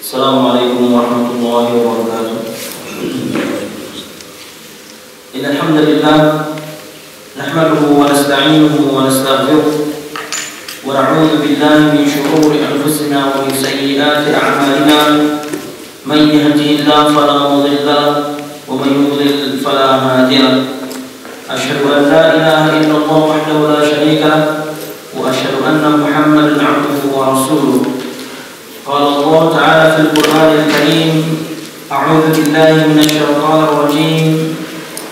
Assalamualaikum warahmatullahi wabarakatuh. Innal hamdalillah nahmaduhu wa nasta'inuhu wa nastaghfiruh wa na'udzu billahi min shururi anfusina wa min sayyiati a'malina. Man yahdihillahu fala mudilla lahu wa man yudlil fala hadiya lahu. Asyhadu an la ilaha illallah wahdahu la syarika lahu wa asyhadu anna Muhammadan 'abduhu wa rasuluh. Qala Allah Ta'ala fil Qur'anil Karim, a'udzu billahi minasy syaithanir rajim.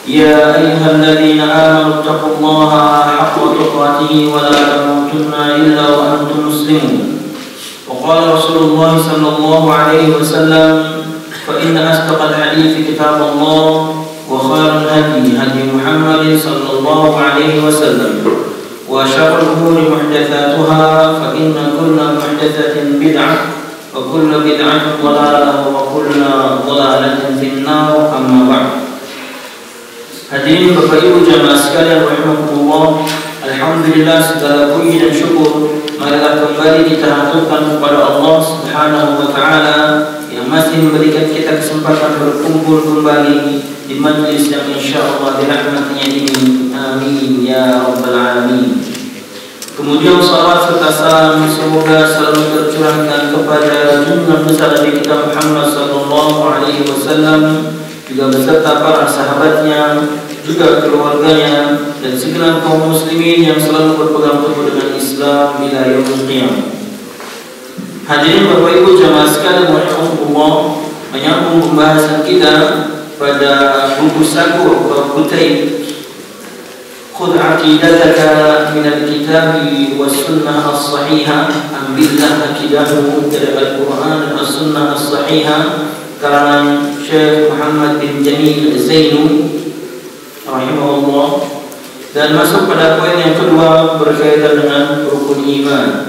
Ya ayyuhalladzina amanu taqullaha haqqa tuqatih wa la tamutunna illa wa antum muslimun. Wa qala Rasulullah sallallahu alaihi wasallam, fa inna asdaqal hadithi kitabullah wa khairal hadi hadi Muhammadin sallallahu alaihi wasallam. Wa syarrul umuri muhdatsatuha, fa inna kulla muhdatsatin bid'ah wa kullu bid'atin dhalalah wa kullu dhalalatin finnar. Amma ba'd. Hadirin Bapak Ibu jamaah sekalian rahimakumullah, alhamdulillah segala puji dan syukur marilah kembali kita haturkan kepada Allah Subhanahu wa taala yang masih memberikan kita kesempatan berkumpul kembali di majlis yang insyaallah dirahmatinya ini. Amin ya rabbal alamin. Kemudian salawat serta salam semoga selalu tercurahkan kepada junjungan besar Nabi kita Muhammad sallallahu alaihi wasallam, juga beserta para sahabatnya, juga keluarganya dan segenap kaum muslimin yang selalu berpegang teguh dengan Islam ila yaumil qiyamah. Hadirin Bapak Ibu jamaah sekalian rahimakumullah, menyambung pembahasan kita pada buku saku atau Kutaib Khudh aqidataka minal kitabi was sunnah as-sahihah, ambillah akidahu dari Al-Quran dan as-sunnah as-sahihah, karangan Syekh Muhammad bin Jamil Zainu rahimahullah. Dan masuk pada poin yang kedua berkaitan dengan rukun iman.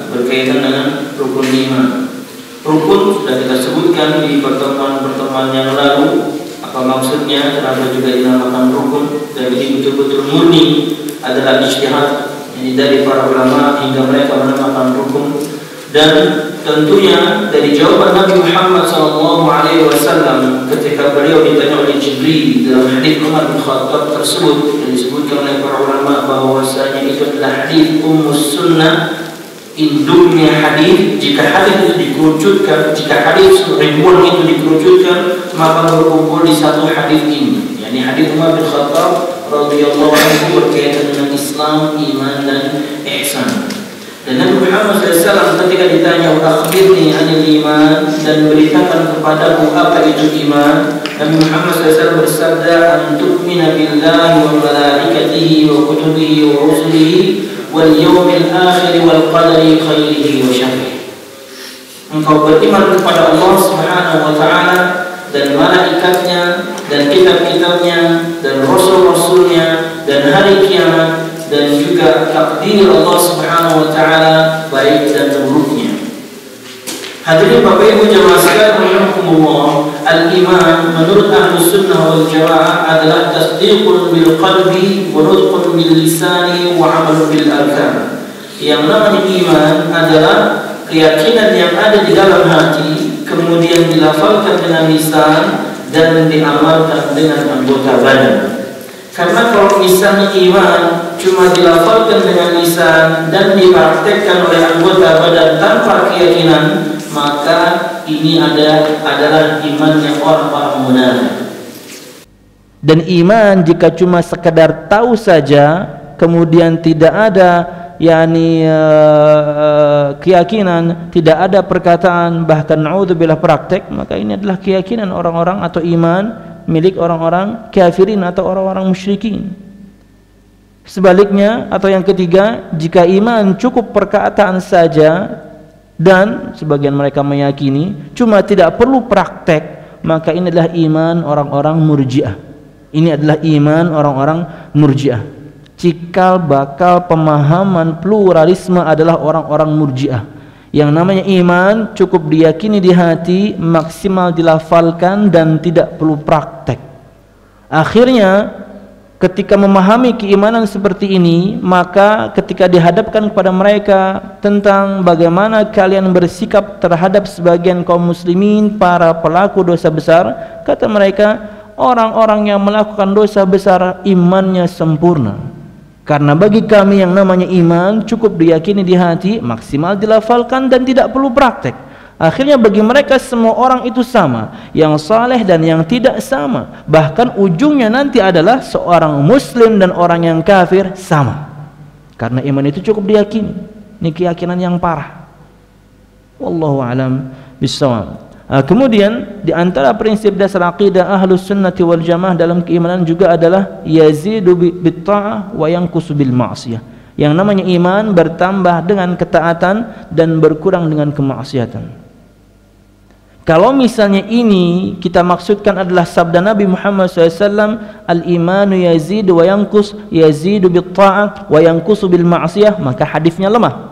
Rukun sudah kita sebutkan di pertemuan-pertemuan yang lalu. Apa maksudnya, kenapa juga dinamakan rukun, dan ini betul-betul murni adalah ijtihad ini dari para ulama hingga mereka menamakan rukun. Dan tentunya dari jawaban Nabi Muhammad SAW ketika beliau ditanya oleh Jibril dalam hadis Umar bin Khattab tersebut, yang disebutkan oleh para ulama bahwasanya itu adalah hadis ummus sunnah, induknya hadis. Jika hadis itu dikerucutkan, jika hadis ribuan itu dikerucutkan, maka berkumpul di satu hadis ini, yakni hadis Umar bin Khattab radhiyallahu anhu berkaitan dengan Islam, iman dan ihsan. Dan Nabi Muhammad SAW ketika ditanya akhbirni anil iman, dan beritakan kepadaku apa itu iman, Nabi Muhammad SAW bersabda, an tu'mina billahi wa malaikatihi wa kutubihi wa rusulihi wal yawmil akhir wal qadari khairihi wa syarrihi. Engkau beriman kepada Allah Subhanahu wa taala dan malaikatnya dan kitab-kitabnya dan rasul-rasulnya dan hari kiamat dan juga takdir Allah Subhanahu wa taala baik dan buruknya. Hadirin Bapak Ibu jamaah sekalian rahimakumullah, al-iman menurut Ahlus Sunnah wal Jamaah adalah tasdiqun bil qalbi wa nutqun bil lisani wa 'amalun bil arkan. Yang namanya iman adalah keyakinan yang ada di dalam hati, kemudian dilafalkan dengan lisan dan diamalkan dengan anggota badan. Karena kalau misalnya iman cuma dilafalkan dengan lisan dan dipraktekkan oleh anggota badan tanpa keyakinan, maka ini adalah imannya orang-orang munafik. Dan iman jika cuma sekedar tahu saja, kemudian tidak ada keyakinan, tidak ada perkataan, bahkan naudzubillah praktek, maka ini adalah keyakinan orang-orang atau iman milik orang-orang kafirin atau orang-orang musyrikin. Sebaliknya atau yang ketiga, jika iman cukup perkataan saja dan sebagian mereka meyakini cuma tidak perlu praktek, maka ini adalah iman orang-orang murji'ah. Ini adalah iman orang-orang murji'ah. Cikal bakal pemahaman pluralisme adalah orang-orang murji'ah. Yang namanya iman cukup diyakini di hati, maksimal dilafalkan dan tidak perlu praktek. Akhirnya ketika memahami keimanan seperti ini, maka ketika dihadapkan kepada mereka tentang bagaimana kalian bersikap terhadap sebagian kaum muslimin, para pelaku dosa besar, kata mereka, orang-orang yang melakukan dosa besar imannya sempurna. Karena bagi kami yang namanya iman cukup diyakini di hati, maksimal dilafalkan dan tidak perlu praktek. Akhirnya bagi mereka semua orang itu sama, yang saleh dan yang tidak sama. Bahkan ujungnya nanti adalah seorang muslim dan orang yang kafir sama. Karena iman itu cukup diyakini. Ini keyakinan yang parah. Wallahu a'lam bishawab. Kemudian di antara prinsip dasar aqidah Ahlus Sunnati wal Jamaah dalam keimanan juga adalah yazidu bitta'ah wa yanqusu bil ma'siyah. Yang namanya iman bertambah dengan ketaatan dan berkurang dengan kemaksiatan. Kalau misalnya ini kita maksudkan adalah sabda Nabi Muhammad SAW, al-imanu yazidu wa yanqus, yazidu bitta'ah wa yanqusu bil ma'siyah, maka hadisnya lemah.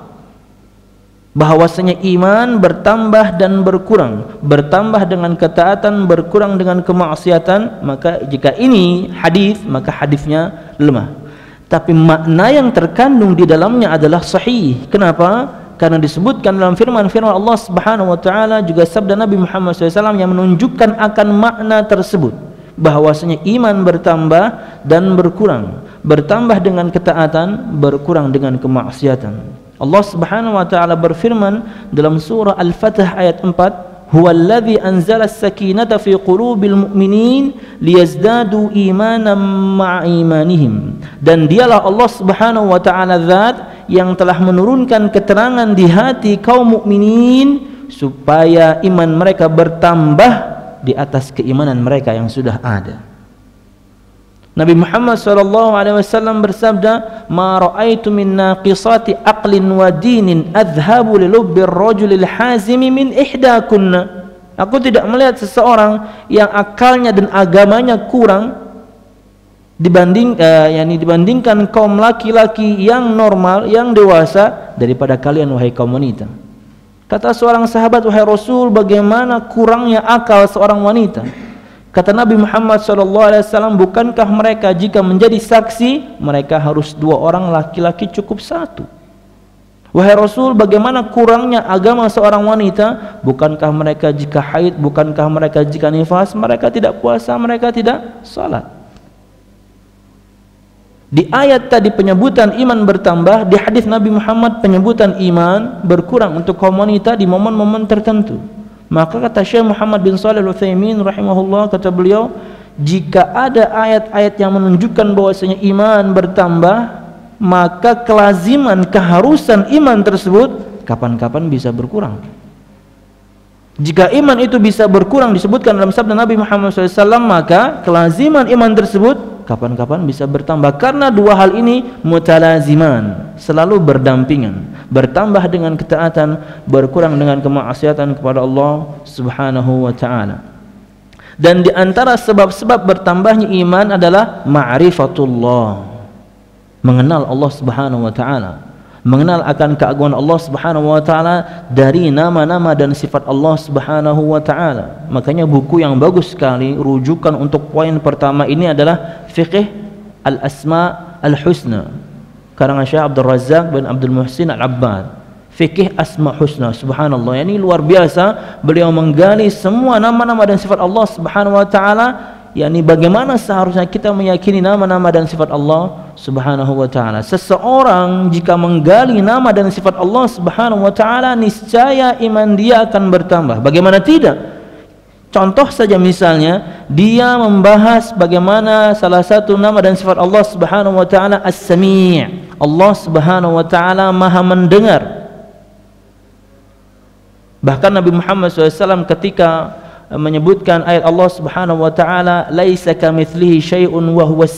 Bahwasanya iman bertambah dan berkurang, bertambah dengan ketaatan, berkurang dengan kemaksiatan, maka jika ini hadis, maka hadisnya lemah. Tapi makna yang terkandung di dalamnya adalah sahih. Kenapa? Karena disebutkan dalam firman-firman Allah Subhanahu wa taala, juga sabda Nabi Muhammad SAW yang menunjukkan akan makna tersebut, bahwasanya iman bertambah dan berkurang, bertambah dengan ketaatan, berkurang dengan kemaksiatan. Allah Subhanahu wa taala berfirman dalam surah Al-Fatih ayat 4, "Huwallazi anzala as-sakinata fi qulubil mu'minin liyazdadu imanan ma'a imanihim." Dan dialah Allah Subhanahu wa taala zat yang telah menurunkan keterangan di hati kaum mukminin supaya iman mereka bertambah di atas keimanan mereka yang sudah ada. Nabi Muhammad SAW bersabda, "Ma ra'aitu min naqisati aqlin wa dinin adhhabu li lubbir rajulil hazimi min ihdakunna." Aku tidak melihat seseorang yang akalnya dan agamanya kurang dibandingkan kaum laki-laki yang normal, yang dewasa daripada kalian wahai kaum wanita. Kata seorang sahabat, "Wahai Rasul, bagaimana kurangnya akal seorang wanita?" Kata Nabi Muhammad SAW, "Bukankah mereka jika menjadi saksi, mereka harus 2 orang, laki-laki cukup 1. Wahai Rasul, bagaimana kurangnya agama seorang wanita? Bukankah mereka jika haid, bukankah mereka jika nifas, mereka tidak puasa, mereka tidak salat?" Di ayat tadi penyebutan iman bertambah, di hadis Nabi Muhammad penyebutan iman berkurang untuk kaum wanita di momen-momen tertentu. Maka kata Syekh Muhammad bin Shalih Al-Utsaimin rahimahullah, kata beliau, jika ada ayat-ayat yang menunjukkan bahwasanya iman bertambah, maka kelaziman, keharusan iman tersebut kapan-kapan bisa berkurang. Jika iman itu bisa berkurang disebutkan dalam sabda Nabi Muhammad SAW, maka kelaziman iman tersebut kapan-kapan bisa bertambah. Karena 2 hal ini mutalaziman, selalu berdampingan, bertambah dengan ketaatan, berkurang dengan kemaksiatan kepada Allah Subhanahu wa taala. Dan di antara sebab-sebab bertambahnya iman adalah ma'rifatullah, mengenal Allah Subhanahu wa taala, mengenal akan keagungan Allah Subhanahu wa taala dari nama-nama dan sifat Allah Subhanahu wa taala. Makanya buku yang bagus sekali, rujukan untuk poin pertama ini adalah Fiqh Al-Asma Al-Husna karangan Syekh Abdul Razak bin Abdul Muhsin Al-Abbad. Fikih Asma Husna, subhanallah, ini luar biasa. Beliau menggali semua nama-nama dan sifat Allah Subhanahu wa taala, yakni bagaimana seharusnya kita meyakini nama-nama dan sifat Allah Subhanahu wa taala. Seseorang jika menggali nama dan sifat Allah Subhanahu wa taala, niscaya iman dia akan bertambah. Bagaimana tidak? Contoh saja, misalnya dia membahas bagaimana salah satu nama dan sifat Allah Subhanahu wa taala As-Sami'. Allah Subhanahu wa taala Maha mendengar. Bahkan Nabi Muhammad SAW ketika menyebutkan ayat Allah Subhanahu wa taala, laisa kamitslihi syai'un wa huwas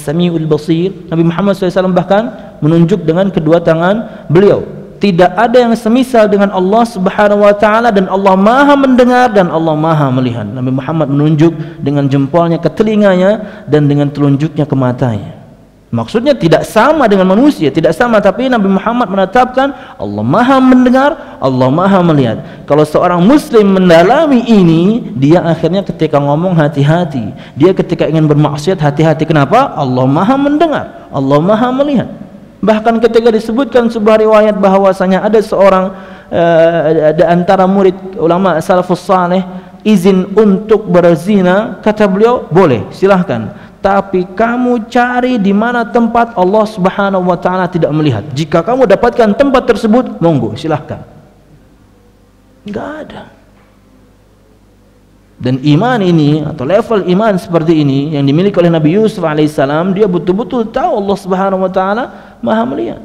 samiul basir, Nabi Muhammad SAW bahkan menunjuk dengan kedua tangan beliau, tidak ada yang semisal dengan Allah Subhanahu wa taala, dan Allah Maha mendengar dan Allah Maha melihat. Nabi Muhammad menunjuk dengan jempolnya ke telinganya dan dengan telunjuknya ke matanya. Maksudnya tidak sama dengan manusia, tidak sama, tapi Nabi Muhammad menetapkan Allah Maha mendengar, Allah Maha melihat. Kalau seorang muslim mendalami ini, dia akhirnya ketika ngomong hati-hati, dia ketika ingin bermaksiat hati-hati. Kenapa? Allah Maha mendengar, Allah Maha melihat. Bahkan ketika disebutkan sebuah riwayat bahwasanya ada seorang di antara murid ulama salafus saleh izin untuk berzina, kata beliau, boleh, silahkan, tapi kamu cari di mana tempat Allah Subhanahu wa taala tidak melihat. Jika kamu dapatkan tempat tersebut, monggo, silahkan. Enggak ada. Dan iman ini atau level iman seperti ini yang dimiliki oleh Nabi Yusuf alaihissalam, dia betul-betul tahu Allah Subhanahu wa taala Maha melihat,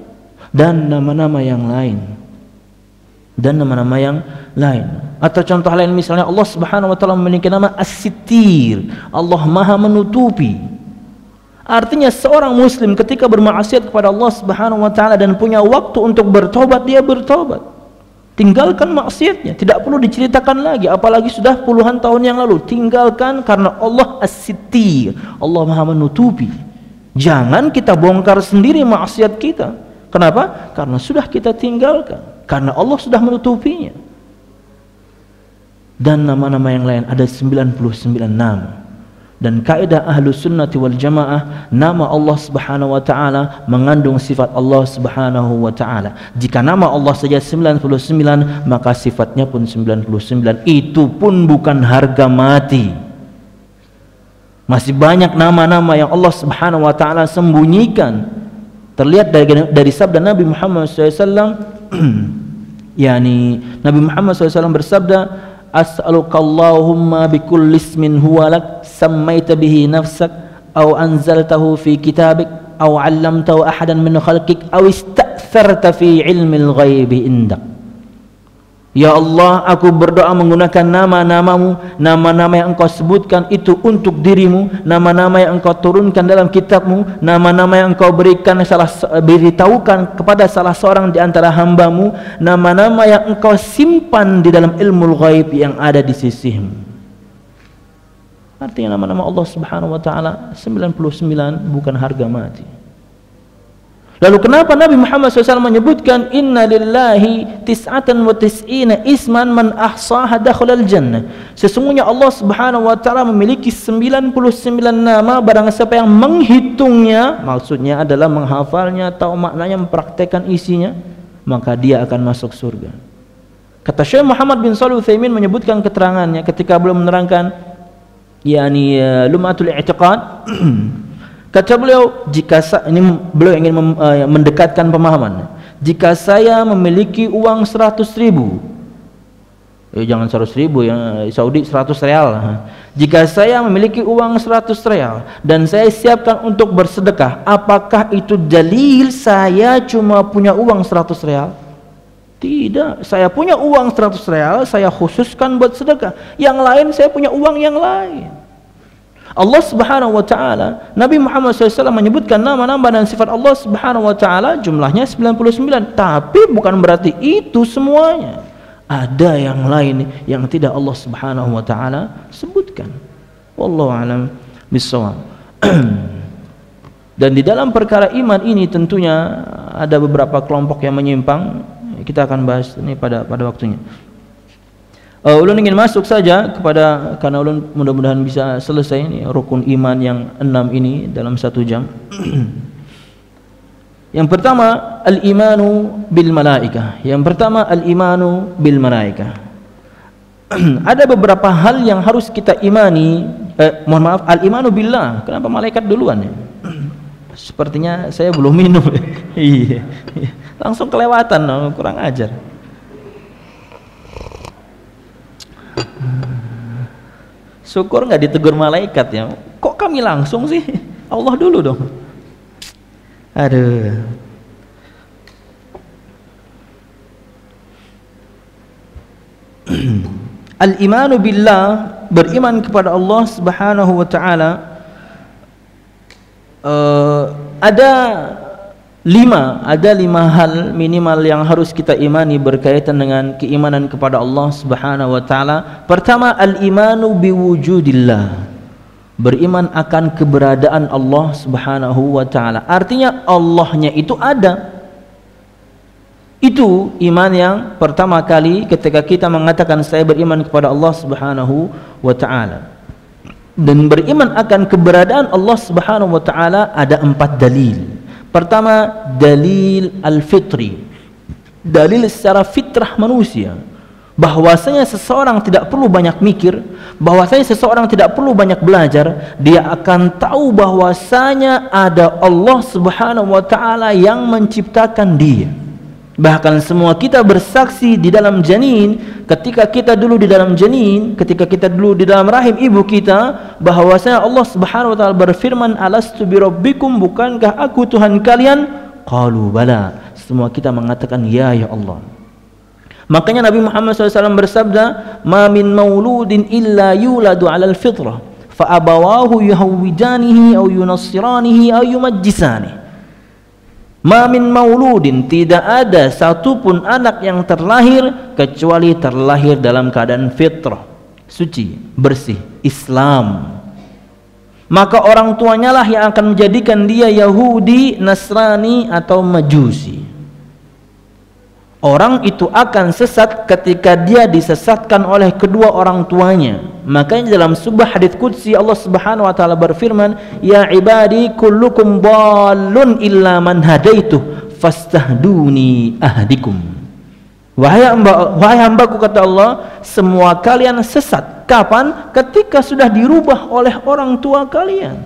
dan nama-nama yang lain. Dan nama-nama yang lain. Atau contoh lain misalnya Allah Subhanahu wa taala memiliki nama As-Sittir, Allah Maha menutupi. Artinya seorang muslim ketika bermaksiat kepada Allah Subhanahu wa taala dan punya waktu untuk bertobat, dia bertobat. Tinggalkan maksiatnya, tidak perlu diceritakan lagi, apalagi sudah puluhan tahun yang lalu. Tinggalkan, karena Allah As-Sittir, Allah Maha menutupi. Jangan kita bongkar sendiri maksiat kita. Kenapa? Karena sudah kita tinggalkan, karena Allah sudah menutupinya. Dan nama-nama yang lain ada 99 nama. Dan kaidah Ahlus Sunnati wal Jamaah, nama Allah Subhanahu wa taala mengandung sifat Allah Subhanahu wa taala. Jika nama Allah saja 99, maka sifatnya pun 99. Itu pun bukan harga mati. Masih banyak nama-nama yang Allah Subhanahu wa taala sembunyikan. Terlihat dari sabda Nabi Muhammad SAW. Yani Nabi Muhammad SAW bersabda, as'aluka Allahumma bikulli ismin huwa lak sammaita bihi nafsak aw anzaltahu fi kitabik aw 'allamtahu ahadan min khalqik aw ista'tharta fi ilmil ghaibi indak. Ya Allah, aku berdoa menggunakan nama-namamu, nama-nama yang engkau sebutkan itu untuk dirimu, nama-nama yang engkau turunkan dalam kitabmu, nama-nama yang engkau beritahukan kepada salah seorang di antara hambamu, nama-nama yang engkau simpan di dalam ilmu ghaib yang ada di sisimu. Artinya nama-nama Allah Subhanahu wa taala 99 bukan harga mati. Lalu kenapa Nabi Muhammad SAW menyebutkan inna lillahi tis'atan wa tis'ina isman man ahsaha dakhalal jannah. Sesungguhnya Allah Subhanahu wa taala memiliki 99 nama, barang siapa yang menghitungnya, maksudnya adalah menghafalnya, tahu maknanya, mempraktekkan isinya, maka dia akan masuk surga. Kata Syekh Muhammad bin Shalih Al-Utsaimin menyebutkan keterangannya ketika belum menerangkan yakni Lum'atul I'tiqad. Kata beliau, jika ini beliau ingin mendekatkan pemahaman. Jika saya memiliki uang 100.000, jangan 100.000 ya, Saudi 100 real. Jika saya memiliki uang 100 real dan saya siapkan untuk bersedekah, apakah itu dalil saya cuma punya uang 100 real? Tidak, saya punya uang 100 real, saya khususkan buat sedekah. Yang lain saya punya uang yang lain. Allah Subhanahu wa taala, Nabi Muhammad SAW menyebutkan nama-nama dan sifat Allah Subhanahu wa taala jumlahnya 99, tapi bukan berarti itu semuanya. Ada yang lain yang tidak Allah Subhanahu wa taala sebutkan. Wallahu a'lam bissawab. Dan di dalam perkara iman ini tentunya ada beberapa kelompok yang menyimpang. Kita akan bahas ini pada waktunya. Ulun ingin masuk saja kepada, karena ulun mudah-mudahan bisa selesai ini rukun iman yang 6 ini dalam 1 jam. Yang pertama al-imanu bil malaikah. Yang pertama al-imanu bil malaikah. Ada beberapa hal yang harus kita imani. Mohon maaf, al-imanu billah. Kenapa malaikat duluan ya? Sepertinya saya belum minum. Iya. Langsung kelewatan, kurang ajar. Syukur nggak ditegur malaikat ya. Kok kami langsung sih? Allah dulu dong. Aduh. Al-imanu billah, beriman kepada Allah Subhanahu wa taala. Ada 5 hal minimal yang harus kita imani berkaitan dengan keimanan kepada Allah Subhanahu wa taala. Pertama, al-imanu biwujudillah, beriman akan keberadaan Allah Subhanahu wa taala. Artinya Allahnya itu ada. Itu iman yang pertama kali ketika kita mengatakan saya beriman kepada Allah Subhanahu wa taala. Dan beriman akan keberadaan Allah Subhanahu wa taala ada 4 dalil. Pertama, dalil al-fitri. Dalil secara fitrah manusia, bahwasanya seseorang tidak perlu banyak mikir, bahwasanya seseorang tidak perlu banyak belajar, dia akan tahu bahwasanya ada Allah Subhanahu wa taala yang menciptakan dia. Bahkan semua kita bersaksi di dalam janin, ketika kita dulu di dalam janin, ketika kita dulu di dalam rahim ibu kita, bahwasanya Allah Subhanahu wa taala berfirman, alastu birabbikum, bukankah aku Tuhan kalian? Qalu bala. Semua kita mengatakan ya Allah. Makanya Nabi Muhammad SAW bersabda, ma min mauludin illa yuladu ala al-fitrah fa abawahu yuhawwidanihi aw yunassiranihi aw yumajjisanihi. Ma min mauludin, tidak ada satupun anak yang terlahir kecuali terlahir dalam keadaan fitrah, suci, bersih, Islam. Maka orang tuanya lah yang akan menjadikan dia Yahudi, Nasrani atau Majusi. Orang itu akan sesat ketika dia disesatkan oleh kedua orang tuanya. Makanya dalam sebuah hadits qudsi Allah Subhanahu wa taala berfirman, ya ibadi kullukum dhalun illa man hadaitu fastahduni ahdikum. Wahai hambaku, kata Allah, semua kalian sesat. Kapan? Ketika sudah dirubah oleh orang tua kalian.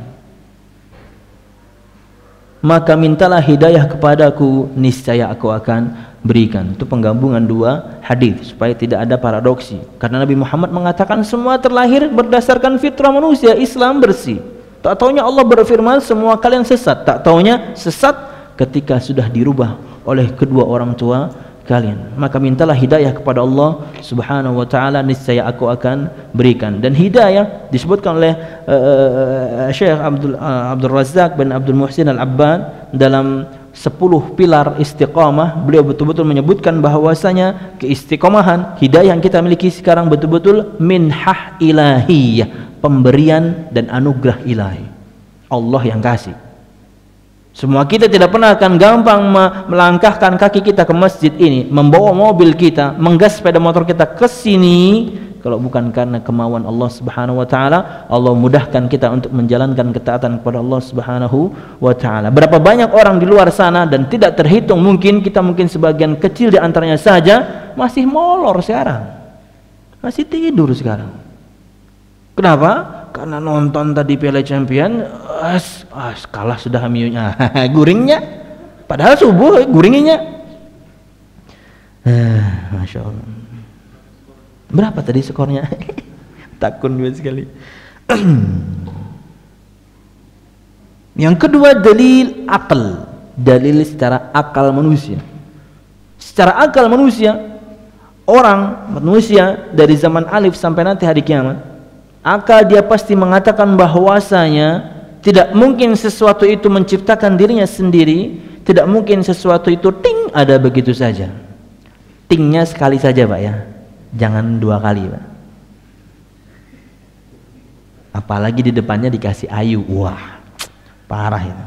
Maka mintalah hidayah kepadaku, niscaya aku akan berikan. Itu penggabungan 2 hadis supaya tidak ada paradoksi. Karena Nabi Muhammad mengatakan semua terlahir berdasarkan fitrah manusia, Islam bersih. Tak taunya Allah berfirman semua kalian sesat. Tak taunya sesat ketika sudah dirubah oleh kedua orang tua kalian. Maka mintalah hidayah kepada Allah Subhanahu wa taala, niscaya aku akan berikan. Dan hidayah disebutkan oleh Syekh Abdul Razzaq bin Abdul Muhsin Al-Abbad dalam 10 pilar istiqamah. Beliau betul-betul menyebutkan bahwasanya keistiqomahan, hidayah yang kita miliki sekarang betul-betul minhah ilahiyah, pemberian dan anugerah ilahi. Allah yang kasih. Semua kita tidak pernah akan gampang melangkahkan kaki kita ke masjid ini, membawa mobil kita, menggas sepeda motor kita ke sini, kalau bukan karena kemauan Allah Subhanahu wa taala. Allah mudahkan kita untuk menjalankan ketaatan kepada Allah Subhanahu wa taala. Berapa banyak orang di luar sana dan tidak terhitung, mungkin kita mungkin sebagian kecil di antaranya saja masih molor sekarang. Masih tidur sekarang. Kenapa? Karena nonton tadi Piala Champion, kalah sudah MU-nya. Guringnya. Padahal subuh guringnya. Masya Allah. Berapa tadi skornya? Takun juga sekali. Yang kedua, dalil akal. Dalil secara akal manusia. Secara akal manusia, orang manusia dari zaman alif sampai nanti hari kiamat, akal dia pasti mengatakan bahwasanya tidak mungkin sesuatu itu menciptakan dirinya sendiri, tidak mungkin sesuatu itu ting ada begitu saja. Tingnya sekali saja Pak ya, jangan 2 kali Pak. Apalagi di depannya dikasih ayu, wah parah itu.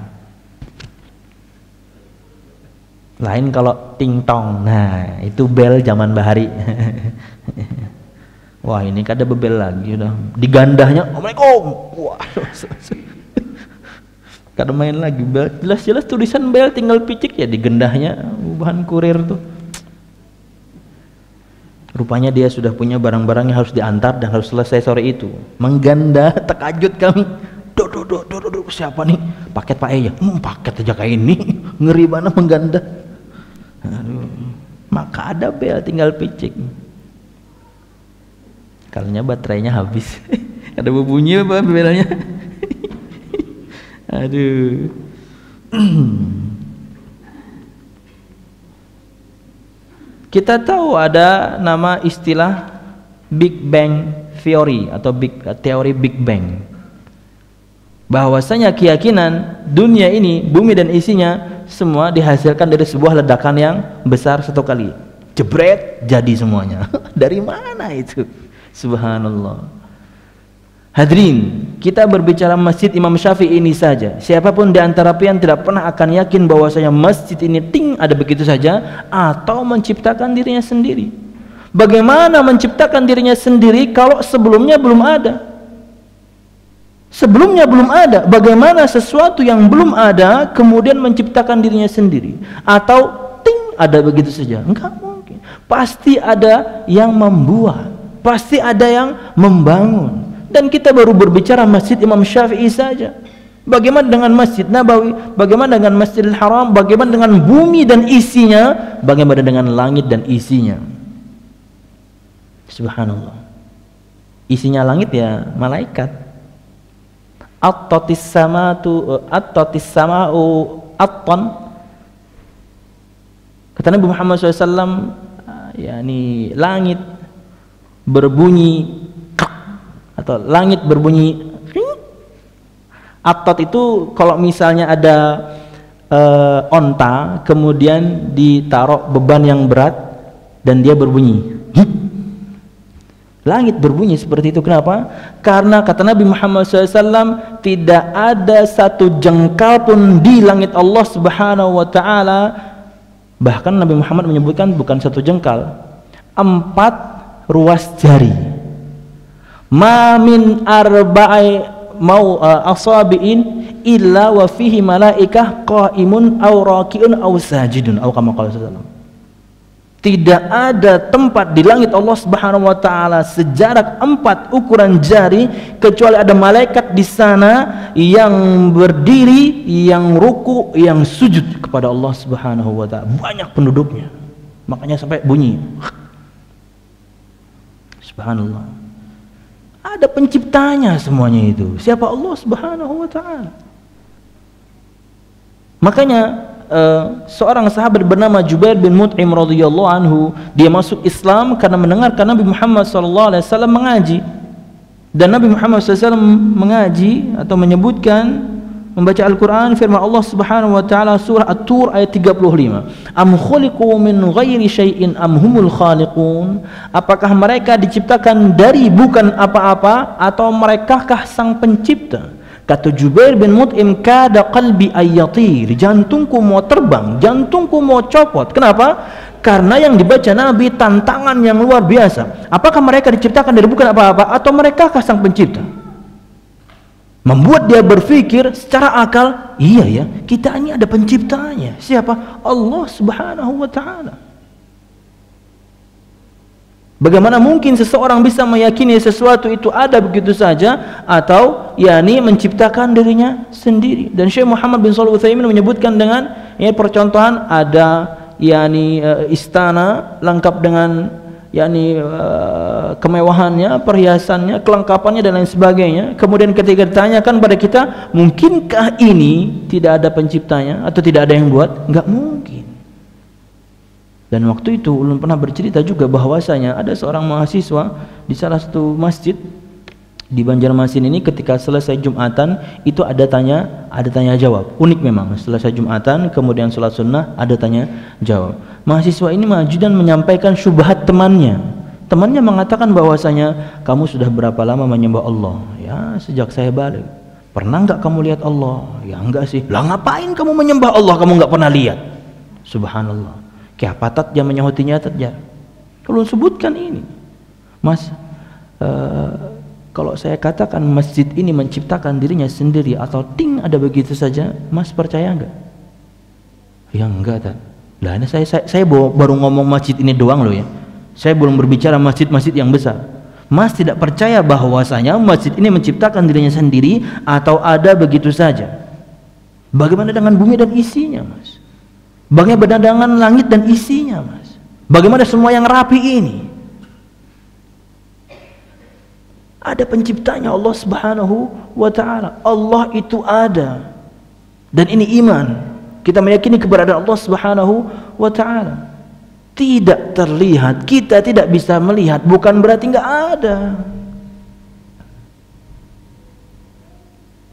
Lain kalau ting tong, nah itu bel zaman bahari. Wah ini kada bebel lagi udah digandahnya, Assalamualaikum. Wah kada main lagi, jelas-jelas tulisan bel tinggal picik ya digendahnya, bahan kurir tuh. Rupanya dia sudah punya barang-barang yang harus diantar dan harus selesai sore itu. Mengganda, terkajut kami. Do, siapa nih? Paket Pak Eya. Paket aja kayak ini. Ngeri banget mengganda. Aduh. Maka ada bel tinggal picik. Kalanya baterainya habis. Ada bunyi apa belnya? Aduh. Kita tahu ada nama istilah Big Bang Theory atau teori Big Bang. Bahwasanya keyakinan dunia ini, bumi dan isinya semua dihasilkan dari sebuah ledakan yang besar satu kali. Jebret jadi semuanya. Dari mana itu? Subhanallah. Hadirin, kita berbicara masjid Imam Syafi'i ini saja. Siapapun di antara pian tidak pernah akan yakin bahwasanya masjid ini ada begitu saja atau menciptakan dirinya sendiri. Bagaimana menciptakan dirinya sendiri kalau sebelumnya belum ada? Sebelumnya belum ada. Bagaimana sesuatu yang belum ada kemudian menciptakan dirinya sendiri? Atau ada begitu saja? Enggak mungkin. Pasti ada yang membuat, pasti ada yang membangun. Dan kita baru berbicara masjid Imam Syafi'i saja. Bagaimana dengan Masjid Nabawi? Bagaimana dengan Masjidil Haram? Bagaimana dengan bumi dan isinya? Bagaimana dengan langit dan isinya? Subhanallah. Isinya langit ya malaikat. At-tatis sama'u at-tan. Kata Nabi Muhammad SAW, yakni langit berbunyi atau langit berbunyi. At-tat itu kalau misalnya ada onta kemudian ditaruh beban yang berat dan dia berbunyi. Langit berbunyi seperti itu. Kenapa? Karena kata Nabi Muhammad SAW, tidak ada satu jengkal pun di langit Allah Subhanahu wa Ta'ala. Bahkan Nabi Muhammad menyebutkan bukan satu jengkal, 4 ruas jari. Ma min arba'i asabi'in illa wa fihi malaikah qaimun aw raki'un aw sajidun aw kama qala sallallahu. Tidak ada tempat di langit Allah Subhanahu wa Ta'ala sejarak 4 ukuran jari kecuali ada malaikat di sana yang berdiri, yang ruku, yang sujud kepada Allah Subhanahu wa Ta'ala. Banyak penduduknya, makanya sampai bunyi. Subhanallah. Ada penciptanya semuanya itu. Siapa? Allah Subhanahu wa Ta'ala. Makanya seorang sahabat bernama Jubair bin Mut'im radhiyallahu anhu, dia masuk Islam karena mendengarkan Nabi Muhammad SAW mengaji. Dan Nabi Muhammad SAW mengaji atau menyebutkan, membaca Al-Quran, firman Allah Subhanahu wa Ta'ala surah At-Tur ayat 35. Am khuliqu min ghairi syai'in am humul khaliqun? Apakah mereka diciptakan dari bukan apa-apa atau merekakah sang pencipta? Kata Jubair bin Mut'im, kada qalbi ayyatir, jantungku mau terbang, jantungku mau copot. Kenapa? Karena yang dibaca Nabi tantangan yang luar biasa. Apakah mereka diciptakan dari bukan apa-apa atau merekakah sang pencipta? Membuat dia berpikir secara akal, iya ya, kita ini ada penciptanya. Siapa? Allah Subhanahu wa Ta'ala. Bagaimana mungkin seseorang bisa meyakini sesuatu itu ada begitu saja atau yakni menciptakan dirinya sendiri? Dan Syekh Muhammad bin Shalih Al-Utsaimin menyebutkan dengan percontohan ada yakni istana lengkap dengan yakni kemewahannya, perhiasannya, kelengkapannya dan lain sebagainya. Kemudian ketika ditanyakan pada kita, mungkinkah ini tidak ada penciptanya atau tidak ada yang buat? Enggak mungkin. Dan waktu itu ulun pernah bercerita juga bahwasanya ada seorang mahasiswa di salah satu masjid di Banjarmasin ini, ketika selesai Jumatan itu ada tanya jawab. Unik memang, selesai Jumatan kemudian sholat sunnah ada tanya jawab. Mahasiswa ini maju dan menyampaikan syubhat temannya. Temannya mengatakan bahwasanya, kamu sudah berapa lama menyembah Allah? Ya, sejak saya balik. Pernah enggak kamu lihat Allah? Ya enggak sih. Lah ngapain kamu menyembah Allah kamu enggak pernah lihat? Subhanallah. Kiapatat yang menyahutinya terjar. Kalau sebutkan ini, Mas, kalau saya katakan masjid ini menciptakan dirinya sendiri atau ting ada begitu saja, Mas percaya enggak? Ya enggak, tak. Lah ini saya baru ngomong masjid ini doang loh ya. Saya belum berbicara masjid-masjid yang besar. Mas tidak percaya bahwasanya masjid ini menciptakan dirinya sendiri atau ada begitu saja. Bagaimana dengan bumi dan isinya, Mas? Bagaimana dengan langit dan isinya, Mas? Bagaimana semua yang rapi ini? Ada penciptanya, Allah Subhanahu wa Ta'ala. Allah itu ada. Dan ini iman. Kita meyakini keberadaan Allah Subhanahu wa Ta'ala. Tidak terlihat, kita tidak bisa melihat, bukan berarti enggak ada.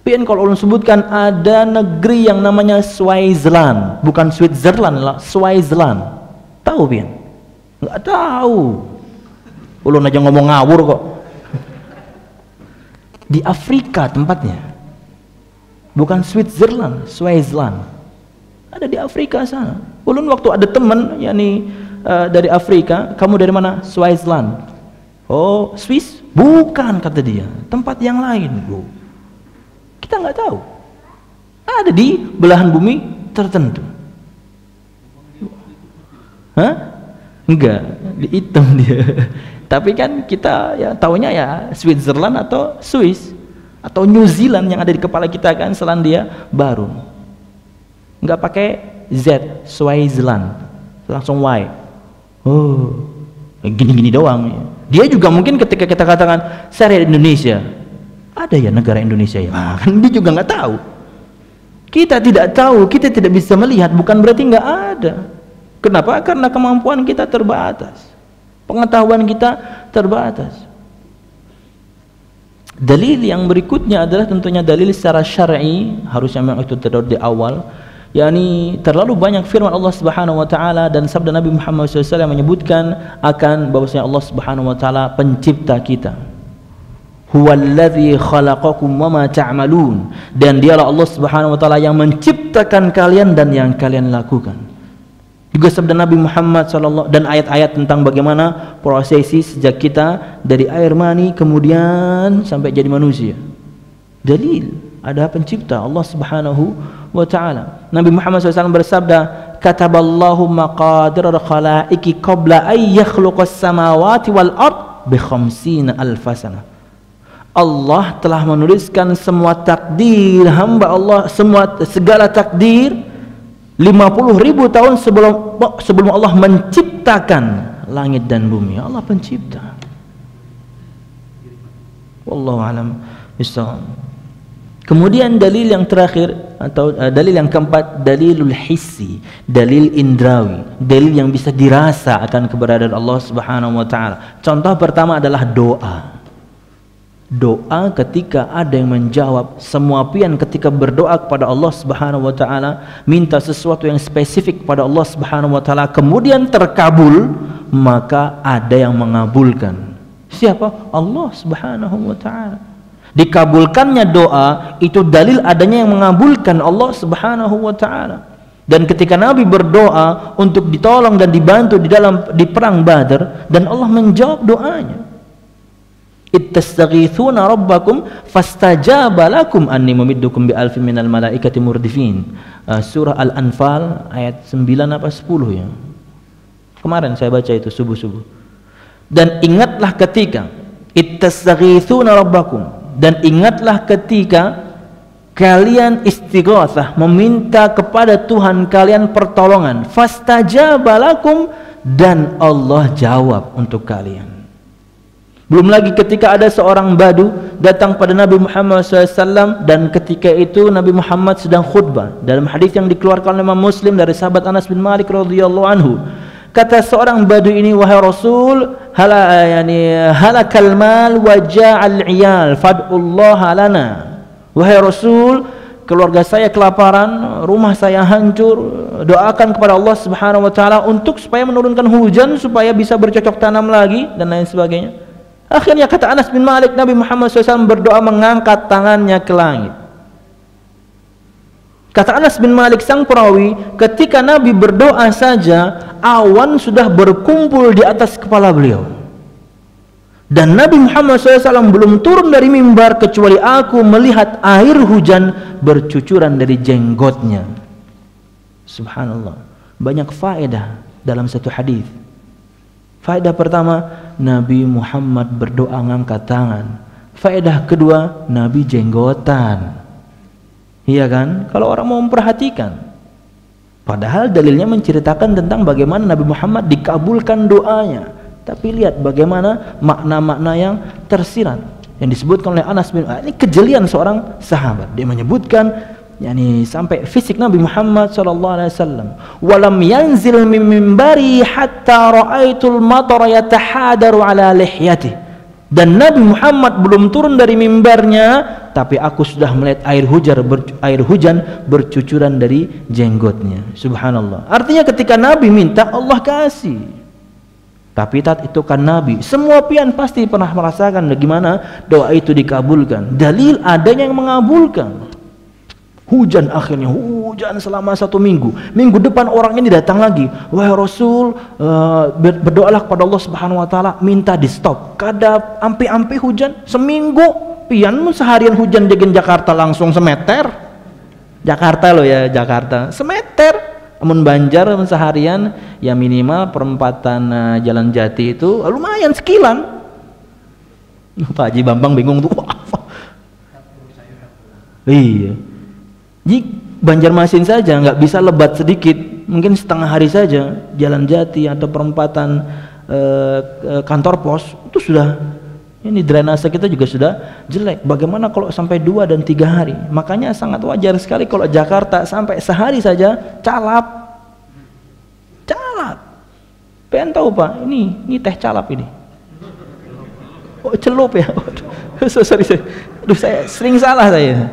Pian kalau ulun sebutkan ada negeri yang namanya Switzerland, bukan Switzerland lah, Switzerland. Tahu pian? Enggak tahu. Ulun aja ngomong ngawur kok. Di Afrika tempatnya. Bukan Switzerland, Switzerland. Ada di Afrika sana. Ulun waktu ada teman yakni dari Afrika, kamu dari mana? Switzerland. Oh, Swiss? Bukan, kata dia. Tempat yang lain, bro. Kita nggak tahu. Ada di belahan bumi tertentu. Hah? Enggak, dihitung dia. Tapi kan kita ya taunya ya Switzerland atau Swiss atau New Zealand yang ada di kepala kita kan, Selandia Baru. Enggak pakai Z, Switzerland, langsung Y. Oh, gini-gini doang. Dia juga mungkin ketika kita katakan saya dari Indonesia, ada ya negara Indonesia ya? Nah, kan dia juga nggak tahu. Kita tidak tahu, kita tidak bisa melihat, bukan berarti nggak ada. Kenapa? Karena kemampuan kita terbatas, pengetahuan kita terbatas. Dalil yang berikutnya adalah tentunya dalil secara syar'i, harusnya memang itu terdapat di awal, yakni terlalu banyak firman Allah Subhanahu wa taala dan sabda Nabi Muhammad SAW yang menyebutkan akan bahwasanya Allah Subhanahu wa taala pencipta kita. Huwallazi khalaqakum wama ta'malun, dan dialah Allah Subhanahu wa taala yang menciptakan kalian dan yang kalian lakukan. Juga sabda Nabi Muhammad SAW dan ayat-ayat tentang bagaimana prosesi sejak kita dari air mani kemudian sampai jadi manusia. Dalil ada pencipta Allah Subhanahu wa ta'ala. Nabi Muhammad SAW bersabda, kataballahu maqadiral khalaiqi qabla ay yakhluqas samawati wal ard bi 50,000 sana. Allah telah menuliskan semua takdir hamba Allah, segala takdir 50.000 tahun sebelum Allah menciptakan langit dan bumi. Allah pencipta. Wallahu alam bissawab. Kemudian dalil yang terakhir atau dalil yang keempat, dalilul hissi, dalil indrawi, dalil yang bisa dirasa akan keberadaan Allah Subhanahu wa taala. Contoh pertama adalah doa. Doa ketika ada yang menjawab, semua pian ketika berdoa kepada Allah Subhanahu wa taala, minta sesuatu yang spesifik pada Allah Subhanahu wa taala, kemudian terkabul, maka ada yang mengabulkan. Siapa? Allah Subhanahu wa taala. Dikabulkannya doa itu dalil adanya yang mengabulkan Allah Subhanahu wa taala. Dan ketika Nabi berdoa untuk ditolong dan dibantu di perang Badar, dan Allah menjawab doanya. Ittastaghithuna rabbakum fastajaba lakum anni mumiddukum bi alfin minal malaikati murdifin. Surah Al-Anfal ayat 9 apa 10 ya. Kemarin saya baca itu subuh-subuh. Dan ingatlah ketika ittastaghithuna rabbakum, dan ingatlah ketika kalian istighatsah, meminta kepada Tuhan kalian pertolongan, fastajaba lakum, dan Allah jawab untuk kalian. Belum lagi ketika ada seorang badu datang pada Nabi Muhammad SAW, dan ketika itu Nabi Muhammad sedang khutbah. Dalam hadis yang dikeluarkan oleh Imam Muslim dari sahabat Anas bin Malik radhiyallahu anhu, kata seorang badu ini, wahai Rasul, halakal mal wa ja'al iyal fad'ullah lana. Wahai Rasul, keluarga saya kelaparan, rumah saya hancur, doakan kepada Allah Subhanahu wa taala untuk supaya menurunkan hujan supaya bisa bercocok tanam lagi dan lain sebagainya. Akhirnya kata Anas bin Malik, Nabi Muhammad SAW berdoa mengangkat tangannya ke langit. Kata Anas bin Malik sang perawi, ketika Nabi berdoa saja awan sudah berkumpul di atas kepala beliau. Dan Nabi Muhammad SAW belum turun dari mimbar kecuali aku melihat air hujan bercucuran dari jenggotnya. Subhanallah. Banyak faedah dalam satu hadis. Faedah pertama, Nabi Muhammad berdoa ngangkat tangan. Faedah kedua, Nabi jenggotan. Iya kan? Kalau orang mau memperhatikan. Padahal dalilnya menceritakan tentang bagaimana Nabi Muhammad dikabulkan doanya. Tapi lihat bagaimana makna-makna yang tersirat yang disebutkan oleh Anas bin Malik. Ini kejelian seorang sahabat. Dia menyebutkan sampai fisik Nabi Muhammad SAW. Walam yanzil min mimbari hatta ra'aitul matara yatahadaru ala lihyati. Dan Nabi Muhammad belum turun dari mimbarnya, tapi aku sudah melihat air hujan bercucuran dari jenggotnya. Subhanallah. Artinya ketika Nabi minta, Allah kasih. Tapi itu kan Nabi. Semua pian pasti pernah merasakan bagaimana doa itu dikabulkan. Dalil adanya yang mengabulkan. Hujan akhirnya, hujan selama 1 minggu. Minggu depan orang ini datang lagi. Wahai Rasul, berdoalah kepada Allah Subhanahu Wa Taala, minta di stop. Kada ampi-ampi hujan seminggu. Pian seharian hujan di Jakarta langsung semeter. Jakarta loh ya, Jakarta semeter. Namun Banjar seharian ya minimal perempatan Jalan Jati itu lumayan sekilan. Pak Haji Bambang bingung tuh. Iya. Jadi Banjarmasin saja nggak bisa lebat sedikit, mungkin setengah hari saja Jalan Jati atau perempatan kantor pos itu sudah, ini drainase kita juga sudah jelek. Bagaimana kalau sampai 2 dan 3 hari? Makanya sangat wajar sekali kalau Jakarta sampai sehari saja calap. Pengen tahu Pak, ini teh calap ini. Oh celup ya. Sorry. Aduh, saya sering salah saya.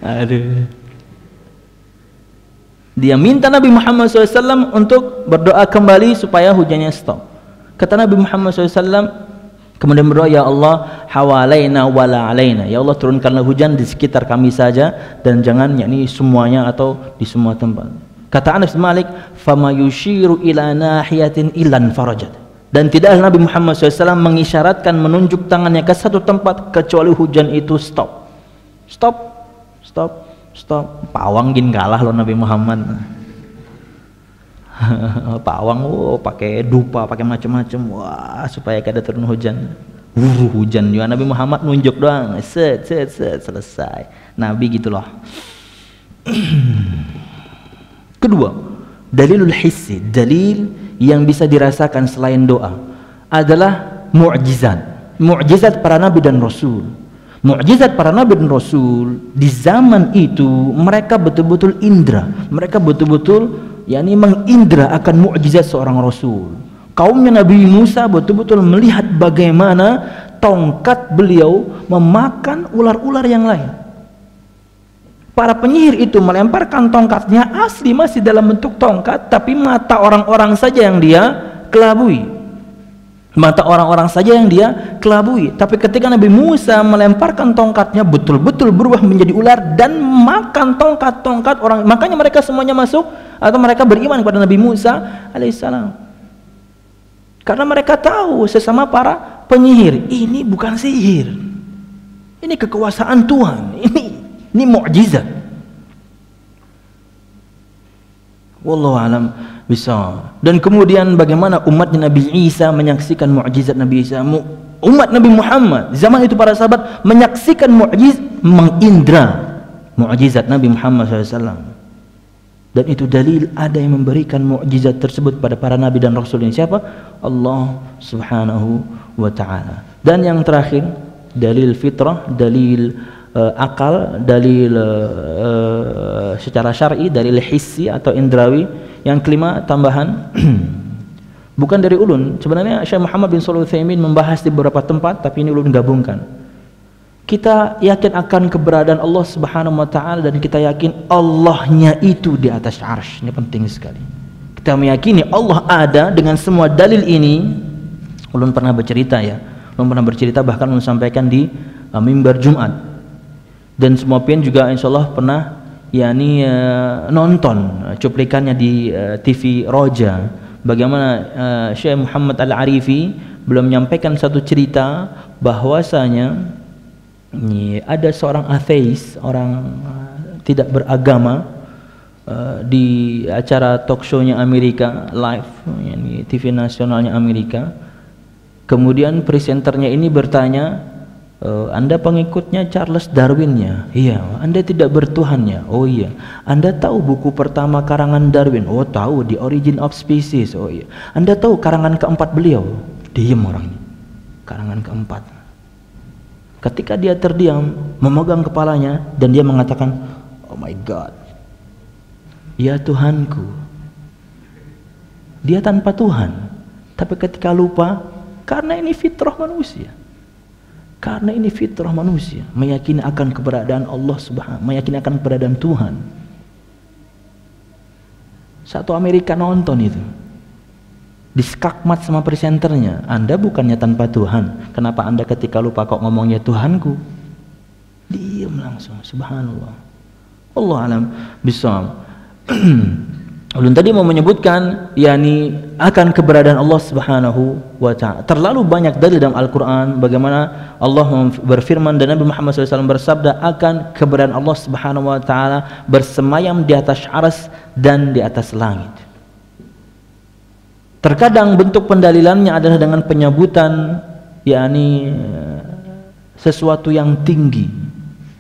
Aduh. Dia minta Nabi Muhammad SAW untuk berdoa kembali supaya hujannya stop. Kata Nabi Muhammad SAW, kemudian berdoa, ya Allah, hawalaina wala alaina. Ya Allah, turunkanlah hujan di sekitar kami saja dan jangan yakni semuanya atau di semua tempat. Kata Anas bin Malik, fama yushiru ila nahiyatin ilan farajat. Dan tidak Nabi Muhammad SAW mengisyaratkan menunjuk tangannya ke satu tempat kecuali hujan itu stop. Pawang gin kalah loh Nabi Muhammad. Pawang pakai dupa, pakai macam-macam, wah supaya kada turun hujan. Hujan juga Nabi Muhammad nunjuk doang, set selesai. Nabi gitu loh. Kedua, dalilul hissi, dalil yang bisa dirasakan selain doa adalah mu'jizat para nabi dan rasul. Mu'jizat para nabi dan rasul di zaman itu mereka betul-betul indra, mereka betul-betul yakni mengindra akan mu'jizat seorang rasul. Kaumnya Nabi Musa betul-betul melihat bagaimana tongkat beliau memakan ular-ular yang lain. Para penyihir itu melemparkan tongkatnya, asli masih dalam bentuk tongkat, tapi mata orang-orang saja yang dia kelabui. Mata orang-orang saja yang dia kelabui. Tapi ketika Nabi Musa melemparkan tongkatnya, betul-betul berubah menjadi ular dan makan tongkat-tongkat orang. Makanya mereka semuanya masuk atau mereka beriman kepada Nabi Musa alaihissalam. Karena mereka tahu sesama para penyihir, ini bukan sihir. Ini kekuasaan Tuhan. Ini mukjizat. Wallahu alam bisa. Dan kemudian bagaimana umatnya Nabi Isa menyaksikan mukjizat Nabi Isa. Umat Nabi Muhammad zaman itu para sahabat menyaksikan mukjizat, mengindra mukjizat Nabi Muhammad SAW. Dan itu dalil ada yang memberikan mukjizat tersebut pada para nabi dan rasul ini. Siapa? Allah Subhanahu wa taala. Dan yang terakhir, dalil fitrah, dalil akal, dalil secara syar'i, dalil hissi atau indrawi. Yang kelima tambahan bukan dari ulun. Sebenarnya Syekh Muhammad bin Shalih Al-Utsaimin membahas di beberapa tempat, tapi ini ulun gabungkan. Kita yakin akan keberadaan Allah Subhanahu wa taala dan kita yakin Allahnya itu di atas arsy. Ini penting sekali. Kita meyakini Allah ada dengan semua dalil ini. Ulun pernah bercerita ya. Ulun pernah bercerita bahkan ulun sampaikan di mimbar Jumat. Dan semua pian juga insyaallah pernah yakni nonton cuplikannya di TV Roja. Bagaimana Syekh Muhammad Al-Arifi belum menyampaikan satu cerita bahwasanya ada seorang ateis, orang tidak beragama di acara talk show-nya Amerika live, yakni TV nasionalnya Amerika. Kemudian presenternya ini bertanya, Anda pengikutnya Charles Darwin ya? Iya. Anda tidak bertuhannya? Oh iya. Anda tahu buku pertama karangan Darwin? Oh tahu, The Origin of Species. Oh iya. Anda tahu karangan keempat beliau? Diam orangnya. Karangan keempat. Ketika dia terdiam, memegang kepalanya dan dia mengatakan, oh my God, ya Tuhanku. Dia tanpa Tuhan, tapi ketika lupa, karena ini fitrah manusia. Karena ini fitrah manusia, meyakini akan keberadaan Allah Subhanahu, meyakini akan keberadaan Tuhan. Satu Amerika nonton itu. Diskakmat sama presenternya. Anda bukannya tanpa Tuhan. Kenapa Anda ketika lupa kok ngomongnya Tuhanku? Diam langsung. Subhanallah. Allah alam bisawab. Ulun tadi mau menyebutkan yakni akan keberadaan Allah Subhanahu wa taala. Terlalu banyak dalil dalam Al-Qur'an bagaimana Allah berfirman dan Nabi Muhammad SAW bersabda akan keberadaan Allah Subhanahu wa taala bersemayam di atas arsy dan di atas langit. Terkadang bentuk pendalilannya adalah dengan penyebutan yakni sesuatu yang tinggi.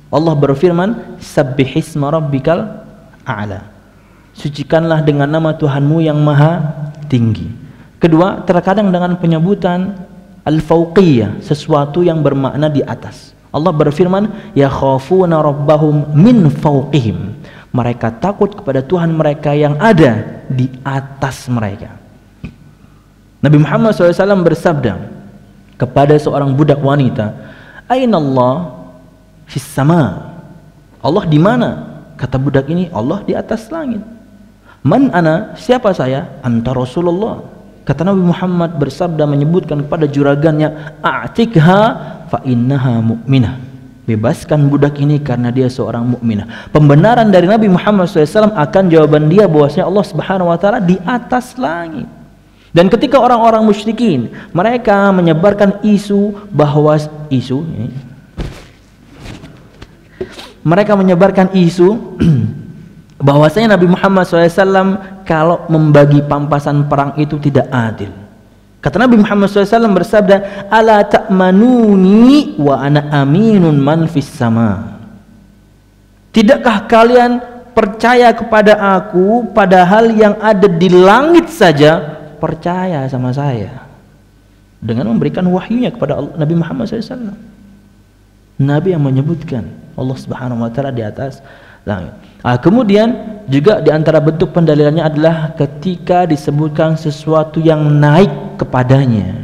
Allah berfirman, "Sabbihisma rabbikal a'la." Sucikanlah dengan nama Tuhanmu yang maha tinggi. Kedua, terkadang dengan penyebutan al-fauqiyah, sesuatu yang bermakna di atas. Allah berfirman, "Yakhafuna rabbahum min fauqihim." Mereka takut kepada Tuhan mereka yang ada di atas mereka. Nabi Muhammad SAW bersabda kepada seorang budak wanita, "Aina Allah fis sama?" Allah di mana? Kata budak ini, Allah di atas langit. "Man ana?" Siapa saya? "Anta Rasulullah." Kata Nabi Muhammad bersabda menyebutkan kepada juragannya, "A'tikha fa innaha mu'minah." Bebaskan budak ini karena dia seorang mukminah. Pembenaran dari Nabi Muhammad SAW akan jawaban dia bahwasanya Allah Subhanahu wa taala di atas langit. Dan ketika orang-orang musyrikin mereka menyebarkan isu bahwa bahwasanya Nabi Muhammad SAW kalau membagi pampasan perang itu tidak adil. Kata Nabi Muhammad SAW bersabda, "Ala ta'manuni wa ana aminun man fis sama." Tidakkah kalian percaya kepada aku padahal yang ada di langit saja percaya sama saya? Dengan memberikan wahyunya kepada Nabi Muhammad SAW. Nabi yang menyebutkan Allah Subhanahu wa taala di atas langit. Kemudian juga di antara bentuk pendalilannya adalah ketika disebutkan sesuatu yang naik kepadanya.